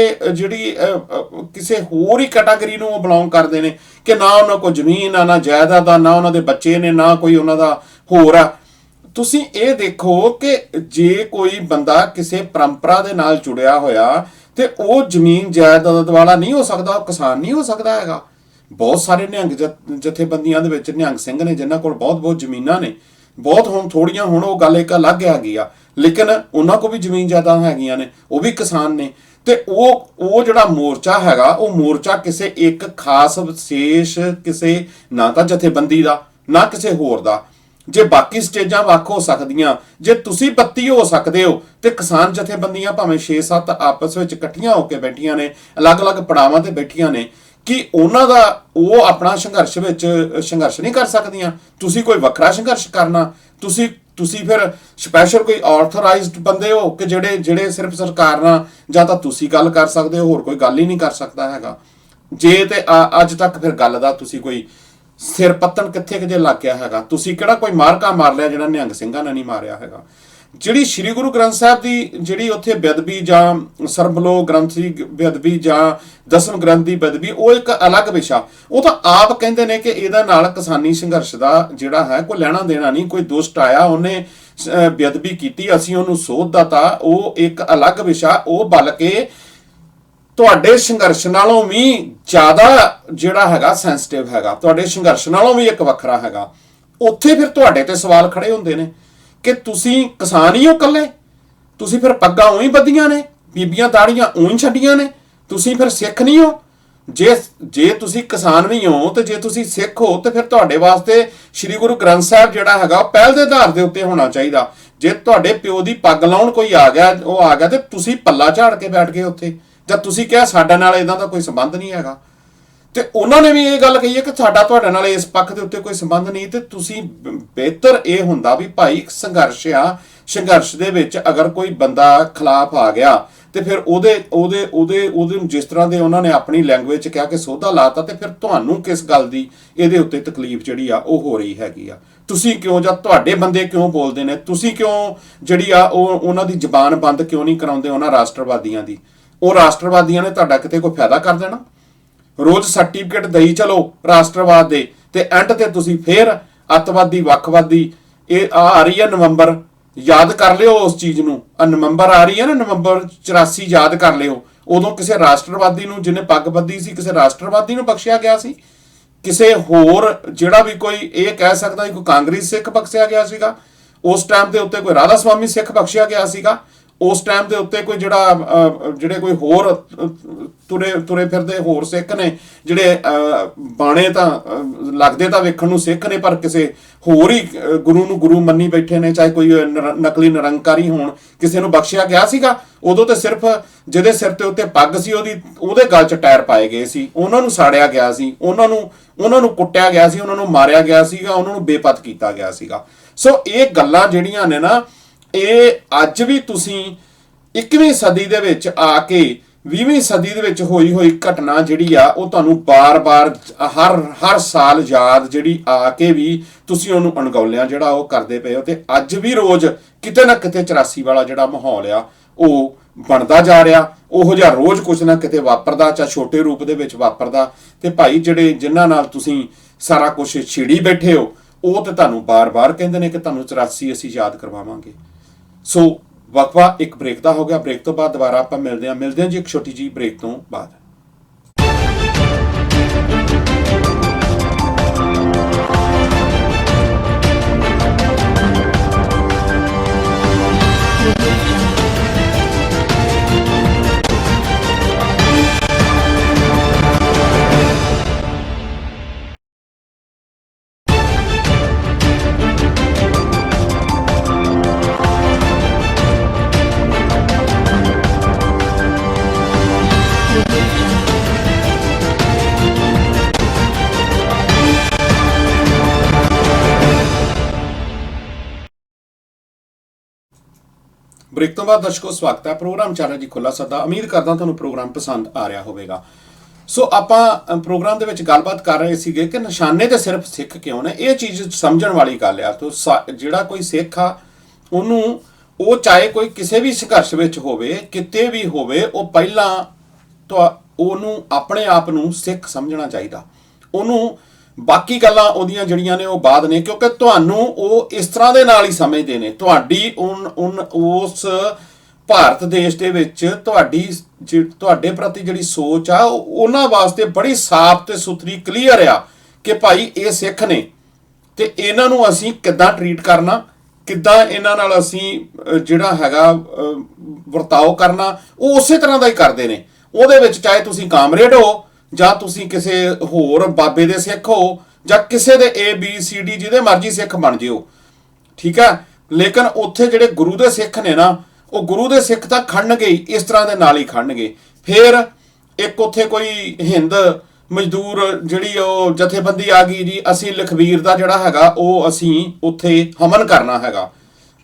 ਕਿਸੇ ਹੋਰ ਹੀ ਕੈਟਾਗਰੀ ਨੂੰ ਉਹ ਬਿਲੋਂਗ ਕਰਦੇ ਨੇ ਕਿ ਨਾ ਉਹਨਾਂ ਕੋਲ ਜ਼ਮੀਨ ਆ, ਨਾ ਜਾਇਦਾਦ ਆ, ਨਾ ਉਹਨਾਂ ਦੇ ਬੱਚੇ ਨੇ, ਨਾ ਕੋਈ ਉਹਨਾਂ ਦਾ ਹੋਰ ਆ। ਤੁਸੀਂ ਇਹ ਦੇਖੋ ਕਿ ਜੇ ਕੋਈ ਬੰਦਾ ਕਿਸੇ ਪਰੰਪਰਾ ਦੇ ਨਾਲ ਜੁੜਿਆ ਹੋਇਆ ਤੇ ਉਹ ਜ਼ਮੀਨ ਜਾਇਦਾਦ ਵਾਲਾ ਨਹੀਂ ਹੋ ਸਕਦਾ, ਉਹ ਕਿਸਾਨ ਨਹੀਂ ਹੋ ਸਕਦਾ ਹੈਗਾ। ਬਹੁਤ ਸਾਰੇ ਨਿਹੰਗ ਜਥੇਬੰਦੀਆਂ ਦੇ ਵਿੱਚ ਨਿਹੰਗ ਸਿੰਘ ਨੇ ਜਿਨ੍ਹਾਂ ਕੋਲ ਬਹੁਤ ਜ਼ਮੀਨਾਂ ਨੇ, ਬਹੁਤ ਹੁਣ ਥੋੜੀਆਂ, ਹੁਣ ਉਹ ਗੱਲ ਇੱਕ ਅਲੱਗ ਹੈਗੀ ਆ, ਲੇਕਿਨ ਉਹਨਾਂ ਕੋਲ ਵੀ ਜ਼ਮੀਨ ਜਾਇਦਾਦ ਹੈਗੀਆਂ ਨੇ, ਉਹ ਵੀ ਕਿਸਾਨ ਨੇ। ਤੇ ਉਹ ਜਿਹੜਾ ਮੋਰਚਾ ਹੈਗਾ, ਉਹ ਮੋਰਚਾ ਕਿਸੇ ਇੱਕ ਖਾਸ ਵਿਸ਼ੇਸ਼ ਕਿਸੇ ਨਾ ਤਾਂ ਜਥੇਬੰਦੀ ਦਾ, ਨਾ ਕਿਸੇ ਹੋਰ ਦਾ। ਜੇ ਬਾਕੀ ਸਟੇਜਾਂ ਵੱਖ ਹੋ ਸਕਦੀਆਂ, ਜੇ ਤੁਸੀਂ 32 ਹੋ ਸਕਦੇ ਹੋ, ਤੇ ਕਿਸਾਨ ਜਥੇਬੰਦੀਆਂ ਭਾਵੇਂ 6-7 ਆਪਸ ਵਿੱਚ ਇਕੱਠੀਆਂ ਹੋ ਕੇ ਬੈਠੀਆਂ ਨੇ, ਅਲੱਗ-ਅਲੱਗ ਪੜਾਵਾਂ ਤੇ ਬੈਠੀਆਂ ਨੇ, ਕਿ ਉਹਨਾਂ ਦਾ ਉਹ ਆਪਣਾ ਸੰਘਰਸ਼ ਵਿੱਚ ਸੰਘਰਸ਼ ਨਹੀਂ ਕਰ ਸਕਦੀਆਂ? ਤੁਸੀਂ ਕੋਈ ਵੱਖਰਾ ਸੰਘਰਸ਼ ਕਰਨਾ? ਤੁਸੀਂ ਫਿਰ ਸਪੈਸ਼ਲ ਕੋਈ ਆਰਥੋਰਾਈਜ਼ਡ ਬੰਦੇ ਹੋ ਕਿ ਜਿਹੜੇ ਸਿਰਫ ਸਰਕਾਰ ਨਾਲ ਜਾਂ ਤਾਂ ਤੁਸੀਂ ਗੱਲ ਕਰ ਸਕਦੇ ਹੋ, ਹੋਰ ਕੋਈ ਗੱਲ ਹੀ ਨਹੀਂ ਕਰ ਸਕਦਾ ਹੈਗਾ? ਜੇ ਤੇ ਅੱਜ ਤੱਕ ਫਿਰ ਗੱਲ ਦਾ ਤੁਸੀਂ ਕੋਈ ਸਿਰ ਪੱਤਣ ਕਿੱਥੇ ਜੇ ਲੱਗ ਗਿਆ ਹੈਗਾ? ਤੁਸੀਂ ਕਿਹੜਾ ਕੋਈ ਮਾਰਕਾ ਮਾਰ ਲਿਆ ਜਿਹੜਾ ਨਿਹੰਗ ਸਿੰਘਾਂ ਨੇ ਨਹੀਂ ਮਾਰਿਆ ਹੈਗਾ? ਜਿਹੜੀ ਸ੍ਰੀ ਗੁਰੂ ਗ੍ਰੰਥ ਸਾਹਿਬ ਦੀ ਜਿਹੜੀ ਉੱਥੇ ਬੇਅਦਬੀ ਜਾਂ ਸਰਬਲੋ ਗ੍ਰੰਥ ਦੀ ਬੇਅਦਬੀ ਜਾਂ ਦਸਮ ਗ੍ਰੰਥ ਦੀ ਬੇਅਦਬੀ, ਉਹ ਇੱਕ ਅਲੱਗ ਵਿਸ਼ਾ। ਉਹ ਤਾਂ ਆਪ ਕਹਿੰਦੇ ਨੇ ਕਿ ਇਹਦਾ ਨਾਲ ਕਿਸਾਨੀ ਸੰਘਰਸ਼ ਦਾ ਜਿਹੜਾ ਹੈ ਕੋਈ ਲੈਣਾ ਦੇਣਾ ਨਹੀਂ। ਕੋਈ ਦੁਸ਼ਟ ਆਇਆ, ਉਹਨੇ ਬੇਅਦਬੀ ਕੀਤੀ, ਅਸੀਂ ਉਹਨੂੰ ਸੋਧ ਦਿੱਤਾ, ਉਹ ਇੱਕ ਅਲੱਗ ਵਿਸ਼ਾ। ਉਹ ਬਲਕਿ ਤੁਹਾਡੇ ਸੰਘਰਸ਼ ਨਾਲੋਂ ਵੀ ਜ਼ਿਆਦਾ ਜਿਹੜਾ ਹੈਗਾ ਸੈਂਸਿਟਿਵ ਹੈਗਾ, ਤੁਹਾਡੇ ਸੰਘਰਸ਼ ਨਾਲੋਂ ਵੀ ਇੱਕ ਵੱਖਰਾ ਹੈਗਾ। ਉੱਥੇ ਫਿਰ ਤੁਹਾਡੇ ਤੇ ਸਵਾਲ ਖੜੇ ਹੁੰਦੇ ਨੇ ਕਿ ਤੁਸੀਂ ਕਿਸਾਨ ਹੀ ਹੋ ਇਕੱਲੇ? ਤੁਸੀਂ ਫਿਰ ਪੱਗਾਂ ਉਹੀ ਬੱਧੀਆਂ ਨੇ, ਬੀਬੀਆਂ ਦਾੜੀਆਂ ਉਹੀ ਛੱਡੀਆਂ ਨੇ? ਤੁਸੀਂ ਫਿਰ ਸਿੱਖ ਨਹੀਂ ਹੋ? ਜੇ ਤੁਸੀਂ ਕਿਸਾਨ ਵੀ ਹੋ ਤੇ ਜੇ ਤੁਸੀਂ ਸਿੱਖ ਹੋ ਤੇ ਫਿਰ ਤੁਹਾਡੇ ਵਾਸਤੇ ਸ੍ਰੀ ਗੁਰੂ ਗ੍ਰੰਥ ਸਾਹਿਬ ਜਿਹੜਾ ਹੈਗਾ ਉਹ ਪਹਿਲ ਦੇ ਆਧਾਰ ਦੇ ਉੱਤੇ ਹੋਣਾ ਚਾਹੀਦਾ। ਜੇ ਤੁਹਾਡੇ ਪਿਓ ਦੀ ਪੱਗ ਲਾਉਣ ਕੋਈ ਆ ਗਿਆ ਤੇ ਤੁਸੀਂ ਪੱਲਾ ਝਾੜ ਕੇ ਬੈਠ ਗਏ ਉੱਥੇ, ਜਾਂ ਤੁਸੀਂ ਕਿਹਾ ਸਾਡੇ ਨਾਲ ਇਹਨਾਂ ਦਾ ਕੋਈ ਸੰਬੰਧ ਨਹੀਂ ਹੈਗਾ। ਤੇ ਉਹਨਾਂ ਨੇ ਵੀ ਇਹ ਗੱਲ ਕਹੀ ਹੈ ਕਿ ਸਾਡਾ ਤੁਹਾਡੇ ਨਾਲ ਇਸ ਪੱਖ ਦੇ ਉੱਤੇ ਕੋਈ ਸੰਬੰਧ ਨਹੀਂ। ਤੇ ਤੁਸੀਂ ਬਿਹਤਰ ਇਹ ਹੁੰਦਾ ਵੀ ਭਾਈ ਸੰਘਰਸ਼ ਆ, ਸੰਘਰਸ਼ ਦੇ ਵਿੱਚ ਅਗਰ ਕੋਈ ਬੰਦਾ ਖਿਲਾਫ ਆ ਗਿਆ ਤੇ ਫਿਰ ਉਹਦੇ ਜਿਸ ਤਰ੍ਹਾਂ ਦੇ ਉਹਨਾਂ ਨੇ ਆਪਣੀ ਲੈਂਗੁਏਜ ਕਿਹਾ ਕਿ ਸੋਧਾ ਲਾਤਾ, ਤੇ ਫਿਰ ਤੁਹਾਨੂੰ ਕਿਸ ਗੱਲ ਦੀ ਇਹਦੇ ਉੱਤੇ ਤਕਲੀਫ ਜਿਹੜੀ ਆ ਉਹ ਹੋ ਰਹੀ ਹੈਗੀ ਆ? ਤੁਸੀਂ ਕਿਉਂ, ਜਾਂ ਤੁਹਾਡੇ ਬੰਦੇ ਕਿਉਂ ਬੋਲਦੇ ਨੇ? ਤੁਸੀਂ ਕਿਉਂ ਜਿਹੜੀ ਆ ਉਹਨਾਂ ਦੀ ਜ਼ਬਾਨ ਬੰਦ ਕਿਉਂ ਨਹੀਂ ਕਰਾਉਂਦੇ ਉਹਨਾਂ ਰਾਸ਼ਟਰਵਾਦੀਆਂ ਦੀ? ਉਹ ਰਾਸ਼ਟਰਵਾਦੀਆਂ ਨੇ ਤੁਹਾਡਾ ਕਿਤੇ ਕੋਈ ਫਾਇਦਾ ਕਰ ਦੇਣਾ? ਰੋਜ਼ ਸਰਟੀਫਿਕੇਟ ਦੇਈ ਚਲੋ ਰਾਸ਼ਟਰਵਾਦ ਦੇ, ਤੇ ਐਂਡ ਤੇ ਤੁਸੀਂ ਫੇਰ ਅੱਤਵਾਦੀ, ਵੱਖਵਾਦੀ। ਇਹ ਆ ਰਹੀ ਹੈ ਨਵੰਬਰ, ਯਾਦ ਕਰ ਲਿਓ ਉਸ ਚੀਜ਼ ਨੂੰ। ਨਵੰਬਰ ਆ ਰਹੀ ਹੈ ਨਾ, ਨਵੰਬਰ 84 ਯਾਦ ਕਰ ਲਿਓ। ਉਦੋਂ ਕਿਸੇ ਰਾਸ਼ਟਰਵਾਦੀ ਨੂੰ ਜਿਹਨੇ ਪੱਗ ਬੱਧੀ ਸੀ, ਕਿਸੇ ਰਾਸ਼ਟਰਵਾਦੀ ਨੂੰ ਬਖਸ਼ਿਆ ਗਿਆ ਸੀ? ਕਿਸੇ ਹੋਰ ਜਿਹੜਾ ਵੀ ਕੋਈ ਇਹ ਕਹਿ ਸਕਦਾ ਕੋਈ ਕਾਂਗਰਸੀ ਸਿੱਖ ਬਖਸ਼ਿਆ ਗਿਆ ਸੀਗਾ? ਉਸ ਟਾਈਮ ਦੇ ਉੱਤੇ ਕੋਈ ਰਾਧਾ ਸਵਾਮੀ ਸਿੱਖ ਬਖਸ਼ਿਆ ਗਿਆ ਸੀਗਾ? ਉਸ ਟਾਈਮ ਦੇ ਉੱਤੇ ਕੋਈ ਜਿਹੜੇ ਕੋਈ ਹੋਰ ਤੁਰੇ ਫਿਰਦੇ ਹੋਰ ਸਿੱਖ ਨੇ, ਜਿਹੜੇ ਬਾਣੇ ਤਾਂ ਲੱਗਦੇ ਤਾਂ ਵੇਖਣ ਨੂੰ ਸਿੱਖ ਨੇ ਪਰ ਕਿਸੇ ਹੋਰ ਹੀ ਗੁਰੂ ਨੂੰ ਗੁਰੂ ਮੰਨੀ ਬੈਠੇ ਨੇ, ਚਾਹੇ ਕੋਈ ਨਕਲੀ ਨਿਰੰਕਾਰੀ ਹੋਣ, ਕਿਸੇ ਨੂੰ ਬਖਸ਼ਿਆ ਗਿਆ ਸੀਗਾ? ਉਦੋਂ ਤੇ ਸਿਰਫ ਜਿਹਦੇ ਸਿਰ ਤੇ ਉੱਤੇ ਪੱਗ ਸੀ ਉਹਦੇ ਗਲ 'ਚ ਟਾਇਰ ਪਾਏ ਗਏ ਸੀ, ਉਹਨਾਂ ਨੂੰ ਸਾੜਿਆ ਗਿਆ ਸੀ, ਉਹਨਾਂ ਨੂੰ ਕੁੱਟਿਆ ਗਿਆ ਸੀ, ਉਹਨਾਂ ਨੂੰ ਮਾਰਿਆ ਗਿਆ ਸੀਗਾ, ਉਹਨਾਂ ਨੂੰ ਬੇਪਤ ਕੀਤਾ ਗਿਆ ਸੀਗਾ। ਸੋ ਇਹ ਗੱਲਾਂ ਜਿਹੜੀਆਂ ਨੇ ਨਾ, ਇਹ ਅੱਜ ਵੀ ਤੁਸੀਂ 21ਵੀਂ ਸਦੀ ਦੇ ਵਿੱਚ ਆ ਕੇ 20ਵੀਂ ਸਦੀ ਦੇ ਵਿੱਚ ਹੋਈ ਘਟਨਾ ਜਿਹੜੀ ਆ ਉਹ ਤੁਹਾਨੂੰ ਬਾਰ-ਬਾਰ ਹਰ ਸਾਲ ਯਾਦ ਜਿਹੜੀ ਆ ਕੇ ਵੀ ਤੁਸੀਂ ਉਹਨੂੰ ਅਣਗੌਲਿਆਂ ਜਿਹੜਾ ਉਹ ਕਰਦੇ ਪਏ ਹੋ। ਤੇ ਅੱਜ ਵੀ ਰੋਜ਼ ਕਿਤੇ ਨਾ ਕਿਤੇ 84 ਵਾਲਾ ਜਿਹੜਾ ਮਾਹੌਲ ਆ ਉਹ ਬਣਦਾ ਜਾ ਰਿਹਾ। ਉਹੋ ਜਿਹਾ ਰੋਜ਼ ਕੁਛ ਨਾ ਕਿਤੇ ਵਾਪਰਦਾ, ਚਾਹੇ ਛੋਟੇ ਰੂਪ ਦੇ ਵਿੱਚ ਵਾਪਰਦਾ। ਤੇ ਭਾਈ ਜਿਨ੍ਹਾਂ ਨਾਲ ਤੁਸੀਂ ਸਾਰਾ ਕੁਛ ਛਿੜੀ ਬੈਠੇ ਹੋ, ਉਹ ਤੇ ਤੁਹਾਨੂੰ ਬਾਰ-ਬਾਰ ਕਹਿੰਦੇ ਨੇ ਕਿ ਤੁਹਾਨੂੰ 84 ਅਸੀਂ ਯਾਦ ਕਰਵਾਵਾਂਗੇ। ਸੋ ਵਕਫਾ ਇੱਕ ਬ੍ਰੇਕ ਦਾ ਹੋ ਗਿਆ। ਬ੍ਰੇਕ ਤੋਂ ਬਾਅਦ ਦੁਬਾਰਾ ਆਪਾਂ ਮਿਲਦੇ ਹਾਂ ਜੀ ਇੱਕ ਛੋਟੀ ਜਿਹੀ ਬ੍ਰੇਕ ਤੋਂ ਬਾਅਦ। ਬ੍ਰੇਕ ਤੋਂ ਬਾਅਦ ਦਰਸ਼ਕੋ ਸਵਾਗਤ ਹੈ। ਪ੍ਰੋਗਰਾਮ ਚੱਲ ਰਿਹਾ ਜੀ ਖੁੱਲਾ ਸੱਦਾ। ਉਮੀਦ ਕਰਦਾ ਤੁਹਾਨੂੰ ਪ੍ਰੋਗਰਾਮ ਪਸੰਦ ਆ ਰਿਹਾ ਹੋਵੇਗਾ। ਸੋ ਆਪਾਂ ਪ੍ਰੋਗਰਾਮ ਦੇ ਵਿੱਚ ਗੱਲਬਾਤ ਕਰ ਰਹੇ ਸੀਗੇ ਕਿ ਨਿਸ਼ਾਨੇ ਤੇ ਸਿਰਫ ਸਿੱਖ ਕਿਉਂ ਨੇ। ਇਹ ਚੀਜ਼ ਸਮਝਣ ਵਾਲੀ ਗੱਲ ਆ। ਤੋ ਜਿਹੜਾ ਕੋਈ ਸਿੱਖ ਆ ਉਹਨੂੰ, ਉਹ ਚਾਹੇ ਕੋਈ ਕਿਸੇ ਵੀ ਸੰਘਰਸ਼ ਵਿੱਚ ਹੋਵੇ, ਕਿਤੇ ਵੀ ਹੋਵੇ, ਉਹ ਪਹਿਲਾਂ ਉਹਨੂੰ ਆਪਣੇ ਆਪ ਨੂੰ ਸਿੱਖ ਸਮਝਣਾ ਚਾਹੀਦਾ। ਉਹਨੂੰ ਬਾਕੀ ਗੱਲਾਂ ਉਹਦੀਆਂ ਜਿਹੜੀਆਂ ਨੇ ਉਹ ਬਾਅਦ ਨੇ, ਕਿਉਂਕਿ ਤੁਹਾਨੂੰ ਉਹ ਇਸ ਤਰ੍ਹਾਂ ਦੇ ਨਾਲ ਹੀ ਸਮਝਦੇ ਨੇ। ਤੁਹਾਡੀ ਉਸ ਭਾਰਤ ਦੇਸ਼ ਦੇ ਵਿੱਚ ਤੁਹਾਡੇ ਪ੍ਰਤੀ ਜਿਹੜੀ ਸੋਚ ਆ ਉਹਨਾਂ ਵਾਸਤੇ ਬੜੀ ਸਾਫ਼ ਤੇ ਸੁਥਰੀ ਕਲੀਅਰ ਆ ਕਿ ਭਾਈ ਇਹ ਸਿੱਖ ਨੇ ਤੇ ਇਹਨਾਂ ਨੂੰ ਅਸੀਂ ਕਿੱਦਾਂ ਟਰੀਟ ਕਰਨਾ, ਕਿੱਦਾਂ ਇਹਨਾਂ ਨਾਲ ਅਸੀਂ ਜਿਹੜਾ ਹੈਗਾ ਵਰਤਾਓ ਕਰਨਾ, ਉਹ ਉਸੇ ਤਰ੍ਹਾਂ ਦਾ ਹੀ ਕਰਦੇ ਨੇ। ਉਹਦੇ ਵਿੱਚ ਚਾਹੇ ਤੁਸੀਂ ਕਾਮਰੇਡ ਹੋ ਜਾਂ ਤੁਸੀਂ ਕਿਸੇ ਹੋਰ ਬਾਬੇ ਦੇ ਸਿੱਖ ਹੋ ਜਾਂ ਕਿਸੇ ਦੇ ABCD ਜਿਹਦੇ ਮਰਜ਼ੀ ਸਿੱਖ ਬਣ ਜਿਓ, ਠੀਕ ਹੈ। ਲੇਕਿਨ ਉੱਥੇ ਜਿਹੜੇ ਗੁਰੂ ਦੇ ਸਿੱਖ ਨੇ ਨਾ, ਉਹ ਗੁਰੂ ਦੇ ਸਿੱਖ ਤਾਂ ਖੜਨਗੇ ਹੀ, ਇਸ ਤਰ੍ਹਾਂ ਦੇ ਨਾਲ ਹੀ ਖੜਨਗੇ। ਫਿਰ ਇੱਕ ਉੱਥੇ ਕੋਈ ਹਿੰਦ ਮਜ਼ਦੂਰ ਜਿਹੜੀ ਉਹ ਜਥੇਬੰਦੀ ਆ ਗਈ ਜੀ, ਅਸੀਂ ਲਖਵੀਰ ਦਾ ਜਿਹੜਾ ਹੈਗਾ ਉਹ ਅਸੀਂ ਉੱਥੇ ਹਮਨ ਕਰਨਾ ਹੈਗਾ।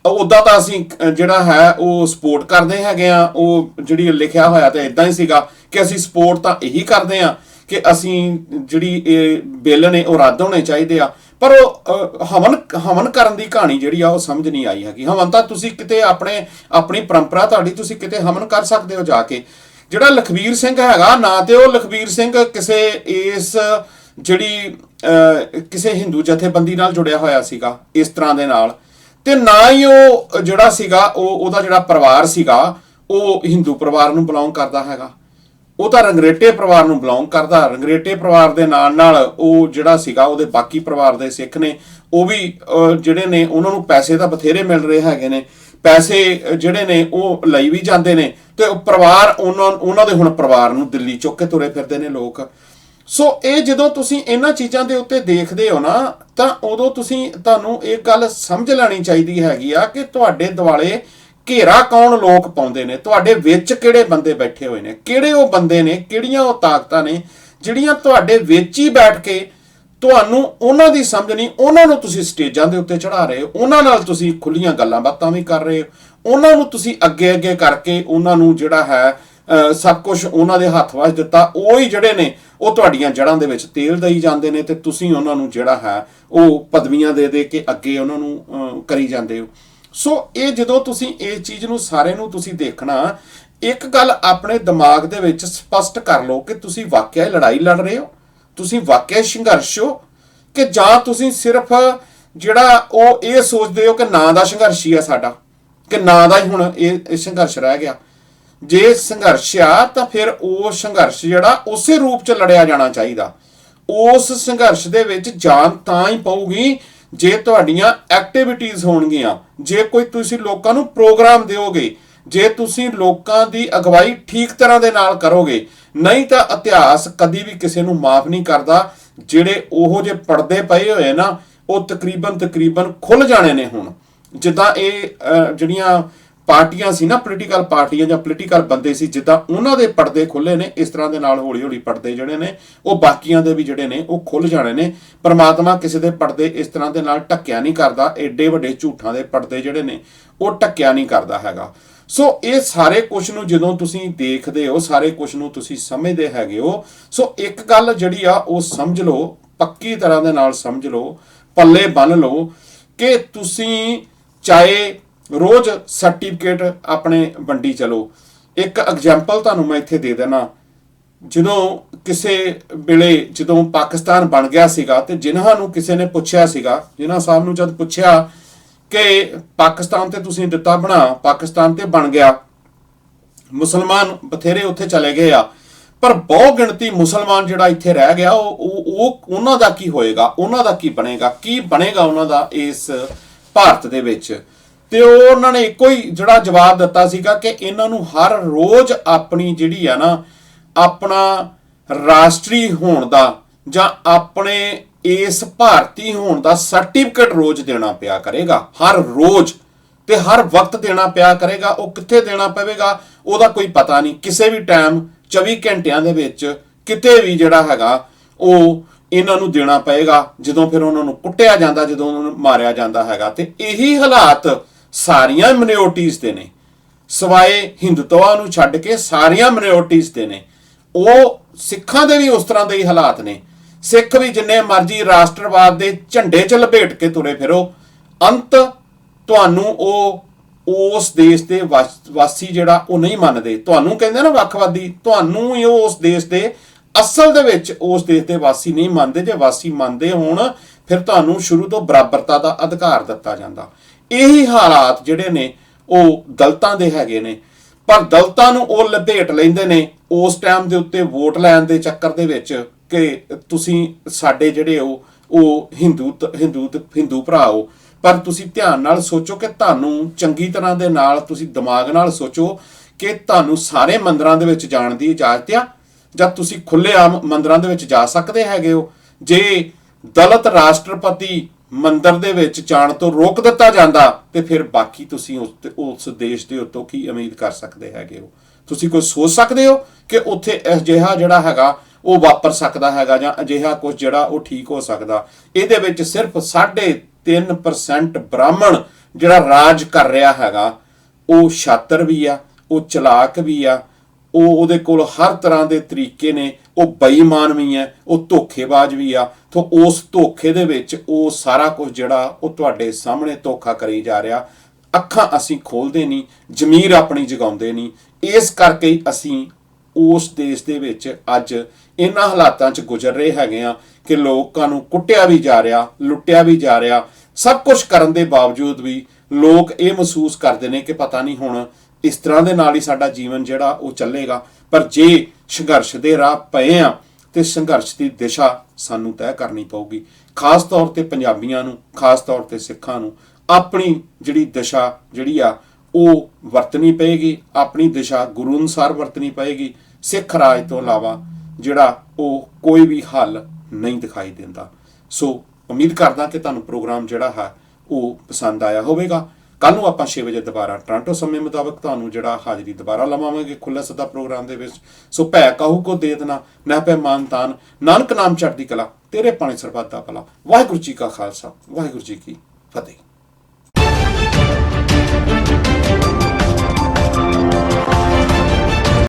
ਉੱਦਾਂ ਤਾਂ ਅਸੀਂ ਜਿਹੜਾ ਹੈ ਉਹ ਸਪੋਰਟ ਕਰਦੇ ਹੈਗੇ ਆ। ਉਹ ਜਿਹੜੀ ਲਿਖਿਆ ਹੋਇਆ ਤਾਂ ਇਦਾਂ ਹੀ ਸੀਗਾ ਕਿ ਅਸੀਂ ਸਪੋਰਟ ਤਾਂ ਇਹੀ ਕਰਦੇ ਆ ਕਿ ਅਸੀਂ ਜਿਹੜੀ ਇਹ ਬਿੱਲ ਨੇ ਉਹ ਰੱਦ ਹੋਣੇ ਚਾਹੀਦੇ ਆ। ਪਰ ਉਹ ਹਵਨ ਕਰਨ ਦੀ ਕਹਾਣੀ ਜਿਹੜੀ ਆ ਉਹ ਸਮਝ ਨਹੀਂ ਆਈ ਹੈਗੀ। ਹਵਨ ਤਾਂ ਤੁਸੀਂ ਕਿਤੇ ਆਪਣੀ ਪਰੰਪਰਾ ਤੁਹਾਡੀ, ਤੁਸੀਂ ਕਿਤੇ ਹਵਨ ਕਰ ਸਕਦੇ ਹੋ ਜਾ ਕੇ। ਜਿਹੜਾ ਲਖਵੀਰ ਸਿੰਘ ਹੈਗਾ ਨਾ, ਤੇ ਉਹ ਲਖਵੀਰ ਸਿੰਘ ਕਿਸੇ ਹਿੰਦੂ ਜਥੇਬੰਦੀ ਨਾਲ ਜੁੜਿਆ ਹੋਇਆ ਸੀਗਾ ਇਸ ਤਰ੍ਹਾਂ ਦੇ ਨਾਲ, ਤੇ ਨਾ ਹੀ ਉਹ ਜਿਹੜਾ ਸੀਗਾ ਉਹਦਾ ਜਿਹੜਾ ਪਰਿਵਾਰ ਸੀਗਾ ਉਹ ਹਿੰਦੂ ਪਰਿਵਾਰ ਨੂੰ ਬਿਲੋਂਗ ਕਰਦਾ ਹੈਗਾ। ਉਹ ਤਾਂ ਰੰਗਰੇਟੇ ਪਰਿਵਾਰ ਨੂੰ ਬਿਲੋਂਗ ਕਰਦਾ। ਰੰਗਰੇਟੇ ਪਰਿਵਾਰ ਦੇ ਨਾਲ ਉਹ ਜਿਹੜਾ ਸੀਗਾ ਉਹਦੇ ਬਾਕੀ ਪਰਿਵਾਰ ਦੇ ਸਿੱਖ ਨੇ, ਉਹ ਵੀ ਜਿਹੜੇ ਨੇ ਉਹਨਾਂ ਨੂੰ ਪੈਸੇ ਤਾਂ ਬਥੇਰੇ ਮਿਲ ਰਹੇ ਹੈਗੇ ਨੇ। ਪੈਸੇ ਜਿਹੜੇ ਨੇ ਉਹ ਲਈ ਵੀ ਜਾਂਦੇ ਨੇ ਤੇ ਪਰਿਵਾਰ ਉਹਨਾਂ ਦੇ ਹੁਣ ਪਰਿਵਾਰ ਨੂੰ ਦਿੱਲੀ ਚੁੱਕ ਕੇ ਤੁਰੇ ਫਿਰਦੇ ਨੇ ਲੋਕ। ਸੋ ਇਹ ਜਦੋਂ ਤੁਸੀਂ ਇਹਨਾਂ ਚੀਜ਼ਾਂ ਦੇ ਉੱਤੇ ਦੇਖਦੇ ਹੋ ਨਾ, ਤਾਂ ਉਦੋਂ ਤੁਹਾਨੂੰ ਇਹ ਗੱਲ ਸਮਝ ਲੈਣੀ ਚਾਹੀਦੀ ਹੈਗੀ ਆ ਕਿ ਤੁਹਾਡੇ ਦੁਆਲੇ ਘੇਰਾ ਕੌਣ ਲੋਕ ਪਾਉਂਦੇ ਨੇ, ਤੁਹਾਡੇ ਵਿੱਚ ਕਿਹੜੇ ਬੰਦੇ ਬੈਠੇ ਹੋਏ ਨੇ, ਕਿਹੜੇ ਉਹ ਬੰਦੇ ਨੇ, ਕਿਹੜੀਆਂ ਉਹ ਤਾਕਤਾਂ ਨੇ ਜਿਹੜੀਆਂ ਤੁਹਾਡੇ ਵਿੱਚ ਹੀ ਬੈਠ ਕੇ ਤੁਹਾਨੂੰ ਉਹਨਾਂ ਦੀ ਸਮਝ ਨਹੀਂ, ਉਹਨਾਂ ਨੂੰ ਤੁਸੀਂ ਸਟੇਜਾਂ ਦੇ ਉੱਤੇ ਚੜਾ ਰਹੇ ਹੋ, ਉਹਨਾਂ ਨਾਲ ਤੁਸੀਂ ਖੁੱਲੀਆਂ ਗੱਲਾਂ ਬਾਤਾਂ ਵੀ ਕਰ ਰਹੇ ਹੋ, ਉਹਨਾਂ ਨੂੰ ਤੁਸੀਂ ਅੱਗੇ ਕਰਕੇ ਉਹਨਾਂ ਨੂੰ ਜਿਹੜਾ ਹੈ ਸਭ ਕੁਝ ਉਹਨਾਂ ਦੇ ਹੱਥ ਵਿੱਚ ਦਿੱਤਾ। ਉਹ ਹੀ ਜਿਹੜੇ ਨੇ ਉਹ ਤੁਹਾਡੀਆਂ ਜੜ੍ਹਾਂ ਦੇ ਵਿੱਚ ਤੇਲ ਦੇਈ ਜਾਂਦੇ ਨੇ ਤੇ ਤੁਸੀਂ ਉਹਨਾਂ ਨੂੰ ਜਿਹੜਾ ਹੈ ਉਹ ਪਦਵੀਆਂ ਦੇ ਕੇ ਅੱਗੇ ਉਹਨਾਂ ਨੂੰ ਕਰੀ ਜਾਂਦੇ ਹੋ। ਸੋ ਇਹ ਜਦੋਂ ਤੁਸੀਂ ਇਹ ਚੀਜ਼ ਨੂੰ ਸਾਰੇ ਨੂੰ ਤੁਸੀਂ ਦੇਖਣਾ, ਇੱਕ ਗੱਲ ਆਪਣੇ ਦਿਮਾਗ ਦੇ ਵਿੱਚ ਸਪਸ਼ਟ ਕਰ ਲਓ ਕਿ ਤੁਸੀਂ ਵਾਕਿਆ ਹੀ ਲੜਾਈ ਲੜ ਰਹੇ ਹੋ, ਤੁਸੀਂ ਵਾਕਿਆ ਸੰਘਰਸ਼ ਹੋ, ਕਿ ਜਾਂ ਤੁਸੀਂ ਸਿਰਫ ਜਿਹੜਾ ਉਹ ਇਹ ਸੋਚਦੇ ਹੋ ਕਿ ਨਾਂ ਦਾ ਸੰਘਰਸ਼ ਹੀ ਆ ਸਾਡਾ, ਕਿ ਨਾਂ ਦਾ ਹੀ ਹੁਣ ਇਹ ਸੰਘਰਸ਼ ਰਹਿ ਗਿਆ। ਜੇ ਸੰਘਰਸ਼ ਆ ਤਾਂ ਫਿਰ ਉਹ ਸੰਘਰਸ਼ ਜਿਹੜਾ ਉਸੇ ਰੂਪ 'ਚ ਲੜਿਆ ਜਾਣਾ ਚਾਹੀਦਾ। ਉਸ ਸੰਘਰਸ਼ ਦੇ ਵਿੱਚ ਜਾਨ ਤਾਂ ਹੀ ਪਊਗੀ ਜੇ ਤੁਹਾਡੀਆਂ ਐਕਟੀਵਿਟੀਜ਼ ਹੋਣਗੀਆਂ, ਜੇ ਕੋਈ ਤੁਸੀਂ ਲੋਕਾਂ ਨੂੰ ਪ੍ਰੋਗਰਾਮ ਦਿਓਗੇ, ਜੇ ਤੁਸੀਂ ਲੋਕਾਂ ਦੀ ਅਗਵਾਈ ਠੀਕ ਤਰ੍ਹਾਂ ਦੇ ਨਾਲ ਕਰੋਗੇ। ਨਹੀਂ ਤਾਂ ਇਤਿਹਾਸ ਕਦੀ ਵੀ ਕਿਸੇ ਨੂੰ ਮਾਫ ਨਹੀਂ ਕਰਦਾ। ਜਿਹੜੇ ਉਹੋ ਜਿਹੇ ਪਰਦੇ ਪਏ ਹੋਏ ਨਾ, ਉਹ ਤਕਰੀਬਨ ਖੁੱਲ ਜਾਣੇ ਨੇ ਹੁਣ। ਜਿੱਦਾਂ ਇਹ ਜਿਹੜੀਆਂ ਪਾਰਟੀਆਂ ਸੀ ਨਾ, ਪੋਲੀਟੀਕਲ ਪਾਰਟੀਆਂ ਜਾਂ ਪੋਲੀਟੀਕਲ ਬੰਦੇ ਸੀ, ਜਿੱਦਾਂ ਉਹਨਾਂ ਦੇ ਪਰਦੇ ਖੁੱਲੇ ਨੇ, ਇਸ ਤਰ੍ਹਾਂ ਦੇ ਨਾਲ ਹੌਲੀ ਪਰਦੇ ਜਿਹੜੇ ਨੇ ਉਹ ਬਾਕੀਆਂ ਦੇ ਵੀ ਜਿਹੜੇ ਨੇ ਉਹ ਖੁੱਲ ਜਾਣੇ ਨੇ। ਪਰਮਾਤਮਾ ਕਿਸੇ ਦੇ ਪਰਦੇ ਇਸ ਤਰ੍ਹਾਂ ਦੇ ਨਾਲ ਢੱਕਿਆ ਨਹੀਂ ਕਰਦਾ। ਏਡੇ ਵੱਡੇ ਝੂਠਾਂ ਦੇ ਪਰਦੇ ਜਿਹੜੇ ਨੇ ਉਹ ਢੱਕਿਆ ਨਹੀਂ ਕਰਦਾ ਹੈਗਾ। ਸੋ ਇਹ ਸਾਰੇ ਕੁਝ ਨੂੰ ਜਦੋਂ ਤੁਸੀਂ ਦੇਖਦੇ ਹੋ, ਸਾਰੇ ਕੁਝ ਨੂੰ ਤੁਸੀਂ ਸਮਝਦੇ ਹੈਗੇ ਹੋ, ਸੋ ਇੱਕ ਗੱਲ ਜਿਹੜੀ ਆ ਉਹ ਸਮਝ ਲਓ, ਪੱਕੀ ਤਰ੍ਹਾਂ ਦੇ ਨਾਲ ਸਮਝ ਲਓ, ਪੱਲੇ ਬੰਨ ਲਓ ਕਿ ਤੁਸੀਂ ਚਾਹੇ ਰੋਜ਼ ਸਰਟੀਫਿਕੇਟ ਆਪਣੇ ਵੰਡੀ ਚਲੋ। ਇੱਕ ਐਗਜ਼ਾਮਪਲ ਤੁਹਾਨੂੰ ਮੈਂ ਇੱਥੇ ਦੇ ਦੇਣਾ। ਜਦੋਂ ਕਿਸੇ ਵੇਲੇ ਜਦੋਂ ਪਾਕਿਸਤਾਨ ਬਣ ਗਿਆ ਸੀਗਾ ਤੇ ਜਿਨ੍ਹਾਂ ਨੂੰ ਕਿਸੇ ਨੇ ਪੁੱਛਿਆ ਸੀਗਾ, ਜਿਨ੍ਹਾਂ ਸਾਹਿਬ ਨੂੰ ਜਦ ਪੁੱਛਿਆ ਕਿ ਪਾਕਿਸਤਾਨ ਤੇ ਤੁਸੀਂ ਦਿੱਤਾ ਬਣਾ, ਪਾਕਿਸਤਾਨ ਤੇ ਬਣ ਗਿਆ, ਮੁਸਲਮਾਨ ਬਥੇਰੇ ਉੱਥੇ ਚਲੇ ਗਏ ਆ, ਪਰ ਬਹੁ ਗਿਣਤੀ ਮੁਸਲਮਾਨ ਜਿਹੜਾ ਇੱਥੇ ਰਹਿ ਗਿਆ, ਉਹ ਉਹਨਾਂ ਦਾ ਕੀ ਹੋਏਗਾ, ਉਹਨਾਂ ਦਾ ਕੀ ਬਣੇਗਾ ਉਹਨਾਂ ਦਾ ਇਸ ਭਾਰਤ ਦੇ ਵਿੱਚ। ਤੇ ਉਹਨਾਂ ਨੇ ਇੱਕੋ ਹੀ ਜਿਹੜਾ ਜਵਾਬ ਦਿੱਤਾ ਸੀਗਾ ਕਿ ਇਹਨਾਂ ਨੂੰ ਹਰ ਰੋਜ਼ ਆਪਣੀ ਜਿਹੜੀ ਆ ਨਾ, ਆਪਣਾ ਰਾਸ਼ਟਰੀ ਹੋਣ ਦਾ ਜਾਂ ਆਪਣੇ ਇਸ ਭਾਰਤੀ ਹੋਣ ਦਾ ਸਰਟੀਫਿਕੇਟ ਰੋਜ਼ ਦੇਣਾ ਪਿਆ ਕਰੇਗਾ, ਹਰ ਰੋਜ਼ ਤੇ ਹਰ ਵਕਤ ਦੇਣਾ ਪਿਆ ਕਰੇਗਾ। ਉਹ ਕਿੱਥੇ ਦੇਣਾ ਪਵੇਗਾ ਉਹਦਾ ਕੋਈ ਪਤਾ ਨਹੀਂ, ਕਿਸੇ ਵੀ ਟਾਈਮ 24 ਘੰਟਿਆਂ ਦੇ ਵਿੱਚ ਕਿਤੇ ਵੀ ਜਿਹੜਾ ਹੈਗਾ ਉਹ ਇਹਨਾਂ ਨੂੰ ਦੇਣਾ ਪਏਗਾ, ਜਦੋਂ ਫਿਰ ਉਹਨਾਂ ਨੂੰ ਕੁੱਟਿਆ ਜਾਂਦਾ, ਜਦੋਂ ਉਹਨਾਂ ਨੂੰ ਮਾਰਿਆ ਜਾਂਦਾ ਹੈਗਾ। ਤੇ ਇਹੀ ਹਾਲਾਤ ਸਾਰੀਆਂ ਮਿਨੋਰਟੀਜ਼ ਦੇ ਨੇ। ਸਿਵਾਏ ਹਿੰਦੂਤਵਾ ਨੂੰ ਛੱਡ ਕੇ ਸਾਰੀਆਂ ਮਿਨੋਰਟੀਜ਼ ਦੇ ਨੇ। ਉਹ ਸਿੱਖਾਂ ਦੇ ਵੀ ਉਸ ਤਰ੍ਹਾਂ ਦੇ ਹੀ ਹਾਲਾਤ ਨੇ। ਸਿੱਖ ਵੀ ਜਿੰਨੇ ਮਰਜ਼ੀ ਰਾਸ਼ਟਰਵਾਦ ਦੇ ਝੰਡੇ 'ਚ ਲਪੇਟ ਕੇ ਤੁਰੇ ਫਿਰੋ, ਅੰਤ ਤੁਹਾਨੂੰ ਉਹ ਉਸ ਦੇਸ਼ ਦੇ ਵਾਸੀ ਜਿਹੜਾ ਉਹ ਨਹੀਂ ਮੰਨਦੇ। ਤੁਹਾਨੂੰ ਕਹਿੰਦੇ ਨਾ ਵੱਖਵਾਦੀ, ਤੁਹਾਨੂੰ ਹੀ ਉਹ ਉਸ ਦੇਸ਼ ਦੇ ਅਸਲ ਦੇ ਵਿੱਚ ਉਸ ਦੇਸ਼ ਦੇ ਵਾਸੀ ਨਹੀਂ ਮੰਨਦੇ। ਜੇ ਵਾਸੀ ਮੰਨਦੇ ਹੋਣ ਫਿਰ ਤੁਹਾਨੂੰ ਸ਼ੁਰੂ ਤੋਂ ਬਰਾਬਰਤਾ ਦਾ ਅਧਿਕਾਰ ਦਿੱਤਾ ਜਾਂਦਾ। ਇਹੀ ਹਾਲਾਤ ਜਿਹੜੇ ਨੇ ਉਹ ਦਲਿਤਾਂ ਦੇ ਹੈਗੇ ਨੇ, ਪਰ ਦਲਿਤਾਂ ਨੂੰ ਉਹ ਲਪੇਟ ਲੈਂਦੇ ਨੇ ਉਸ ਟਾਈਮ ਦੇ ਉੱਤੇ ਵੋਟ ਲੈਣ ਦੇ ਚੱਕਰ ਦੇ ਵਿੱਚ ਕਿ ਤੁਸੀਂ ਸਾਡੇ ਜਿਹੜੇ ਉਹ ਹਿੰਦੂ ਭਰਾ ਹੋ। ਪਰ ਤੁਸੀਂ ਧਿਆਨ ਨਾਲ ਸੋਚੋ ਕਿ ਤੁਹਾਨੂੰ ਚੰਗੀ ਤਰ੍ਹਾਂ ਦੇ ਨਾਲ ਤੁਸੀਂ ਦਿਮਾਗ ਨਾਲ ਸੋਚੋ ਕਿ ਤੁਹਾਨੂੰ ਸਾਰੇ ਮੰਦਿਰਾਂ ਦੇ ਵਿੱਚ ਜਾਣ ਦੀ ਇਜਾਜ਼ਤ ਆ, ਜਾਂ ਤੁਸੀਂ ਖੁੱਲ੍ਹੇਆਮ ਮੰਦਿਰਾਂ ਦੇ ਵਿੱਚ ਜਾ ਸਕਦੇ ਹੈਗੇ ਹੋ। ਜੇ ਦਲਿਤ ਰਾਸ਼ਟਰਪਤੀ ਮੰਦਿਰ ਦੇ ਵਿੱਚ ਜਾਣ ਤੋਂ ਰੋਕ ਦਿੱਤਾ ਜਾਂਦਾ ਤੇ ਫਿਰ ਬਾਕੀ ਤੁਸੀਂ ਉਸ ਦੇਸ਼ ਦੇ ਉੱਤੋਂ ਕੀ ਉਮੀਦ ਕਰ ਸਕਦੇ ਹੈਗੇ ਹੋ? ਤੁਸੀਂ ਕੋਈ ਸੋਚ ਸਕਦੇ ਹੋ ਕਿ ਉੱਥੇ ਅਜਿਹਾ ਜਿਹੜਾ ਹੈਗਾ ਉਹ ਵਾਪਰ ਸਕਦਾ ਹੈਗਾ, ਜਾਂ ਅਜਿਹਾ ਕੁਝ ਜਿਹੜਾ ਉਹ ਠੀਕ ਹੋ ਸਕਦਾ? ਇਹਦੇ ਵਿੱਚ ਸਿਰਫ 3.5% ਬ੍ਰਾਹਮਣ ਜਿਹੜਾ ਰਾਜ ਕਰ ਰਿਹਾ ਹੈਗਾ, ਉਹ ਛਾਤਰ ਵੀ ਆ, ਉਹ ਚਲਾਕ ਵੀ ਆ, ਉਹਦੇ ਕੋਲ ਹਰ ਤਰ੍ਹਾਂ ਦੇ ਤਰੀਕੇ ਨੇ, ਉਹ ਬੇਈਮਾਨ ਵੀ ਹੈ, ਉਹ ਧੋਖੇਬਾਜ਼ ਵੀ ਆ। ਤਾਂ ਉਸ ਧੋਖੇ ਦੇ ਵਿੱਚ ਉਹ ਸਾਰਾ ਕੁਝ ਜਿਹੜਾ ਉਹ ਤੁਹਾਡੇ ਸਾਹਮਣੇ ਧੋਖਾ ਕਰੀ ਜਾ ਰਿਹਾ। ਅੱਖਾਂ ਅਸੀਂ ਖੋਲਦੇ ਨਹੀਂ, ਜ਼ਮੀਰ ਆਪਣੀ ਜਗਾਉਂਦੇ ਨਹੀਂ। ਇਸ ਕਰਕੇ ਹੀ ਅਸੀਂ ਉਸ ਦੇਸ਼ ਦੇ ਵਿੱਚ ਅੱਜ ਇਹਨਾਂ ਹਾਲਾਤਾਂ 'ਚ ਗੁਜ਼ਰ ਰਹੇ ਹੈਗੇ ਆ ਕਿ ਲੋਕਾਂ ਨੂੰ ਕੁੱਟਿਆ ਵੀ ਜਾ ਰਿਹਾ, ਲੁੱਟਿਆ ਵੀ ਜਾ ਰਿਹਾ। ਸਭ ਕੁਝ ਕਰਨ ਦੇ ਬਾਵਜੂਦ ਵੀ ਲੋਕ ਇਹ ਮਹਿਸੂਸ ਕਰਦੇ ਨੇ ਕਿ ਪਤਾ ਨਹੀਂ ਹੁਣ ਇਸ ਤਰ੍ਹਾਂ ਦੇ ਨਾਲ ਹੀ ਸਾਡਾ ਜੀਵਨ ਜਿਹੜਾ ਉਹ ਚੱਲੇਗਾ। ਪਰ ਜੇ ਸੰਘਰਸ਼ ਦੇ ਰਾਹ ਪਏ ਆ ਤੇ ਸੰਘਰਸ਼ ਦੀ ਦਿਸ਼ਾ ਸਾਨੂੰ ਤੈਅ ਕਰਨੀ ਪਊਗੀ। ਖਾਸ ਤੌਰ ਤੇ ਪੰਜਾਬੀਆਂ ਨੂੰ, ਖਾਸ ਤੌਰ ਤੇ ਸਿੱਖਾਂ ਨੂੰ ਆਪਣੀ ਜਿਹੜੀ ਦਿਸ਼ਾ ਜਿਹੜੀ ਆ ਉਹ ਵਰਤਣੀ ਪਏਗੀ। ਆਪਣੀ ਦਿਸ਼ਾ ਗੁਰੂ ਅਨੁਸਾਰ ਵਰਤਣੀ ਪਏਗੀ। ਸਿੱਖ ਰਾਜ ਤੋਂ ਇਲਾਵਾ ਜਿਹੜਾ ਉਹ ਕੋਈ ਵੀ ਹੱਲ ਨਹੀਂ ਦਿਖਾਈ ਦਿੰਦਾ। ਸੋ ਉਮੀਦ ਕਰਦਾ ਕਿ ਤੁਹਾਨੂੰ ਪ੍ਰੋਗਰਾਮ ਜਿਹੜਾ ਹੈ ਉਹ ਪਸੰਦ ਆਇਆ ਹੋਵੇਗਾ। ਕੱਲ ਨੂੰ ਆਪਾਂ 6 ਵਜੇ ਦੁਬਾਰਾ ਟੋਰਾਂਟੋ ਸਮੇਂ ਮੁਤਾਬਕ ਤੁਹਾਨੂੰ ਜਿਹੜਾ ਹਾਜ਼ਰੀ ਦੁਬਾਰਾ ਲਵਾਵਾਂਗੇ ਖੁੱਲ੍ਹਾ ਸੱਦਾ ਪ੍ਰੋਗਰਾਮ ਦੇ ਵਿੱਚ। ਸੋ ਭੈ ਕਾਹੂ ਕੋ ਦੇ ਦੇਣਾ ਨਾ ਪੈ ਮਾਨ ਤਾਨ, ਨਾਨਕ ਨਾਮ ਚੜ੍ਹਦੀ ਕਲਾ, ਤੇਰੇ ਪਾਣੀ ਸਰਬੱਤ ਦਾ ਭਲਾ। ਵਾਹਿਗੁਰੂ ਜੀ ਕਾ ਖਾਲਸਾ, ਵਾਹਿਗੁਰੂ ਜੀ ਕੀ ਫਤਿਹ।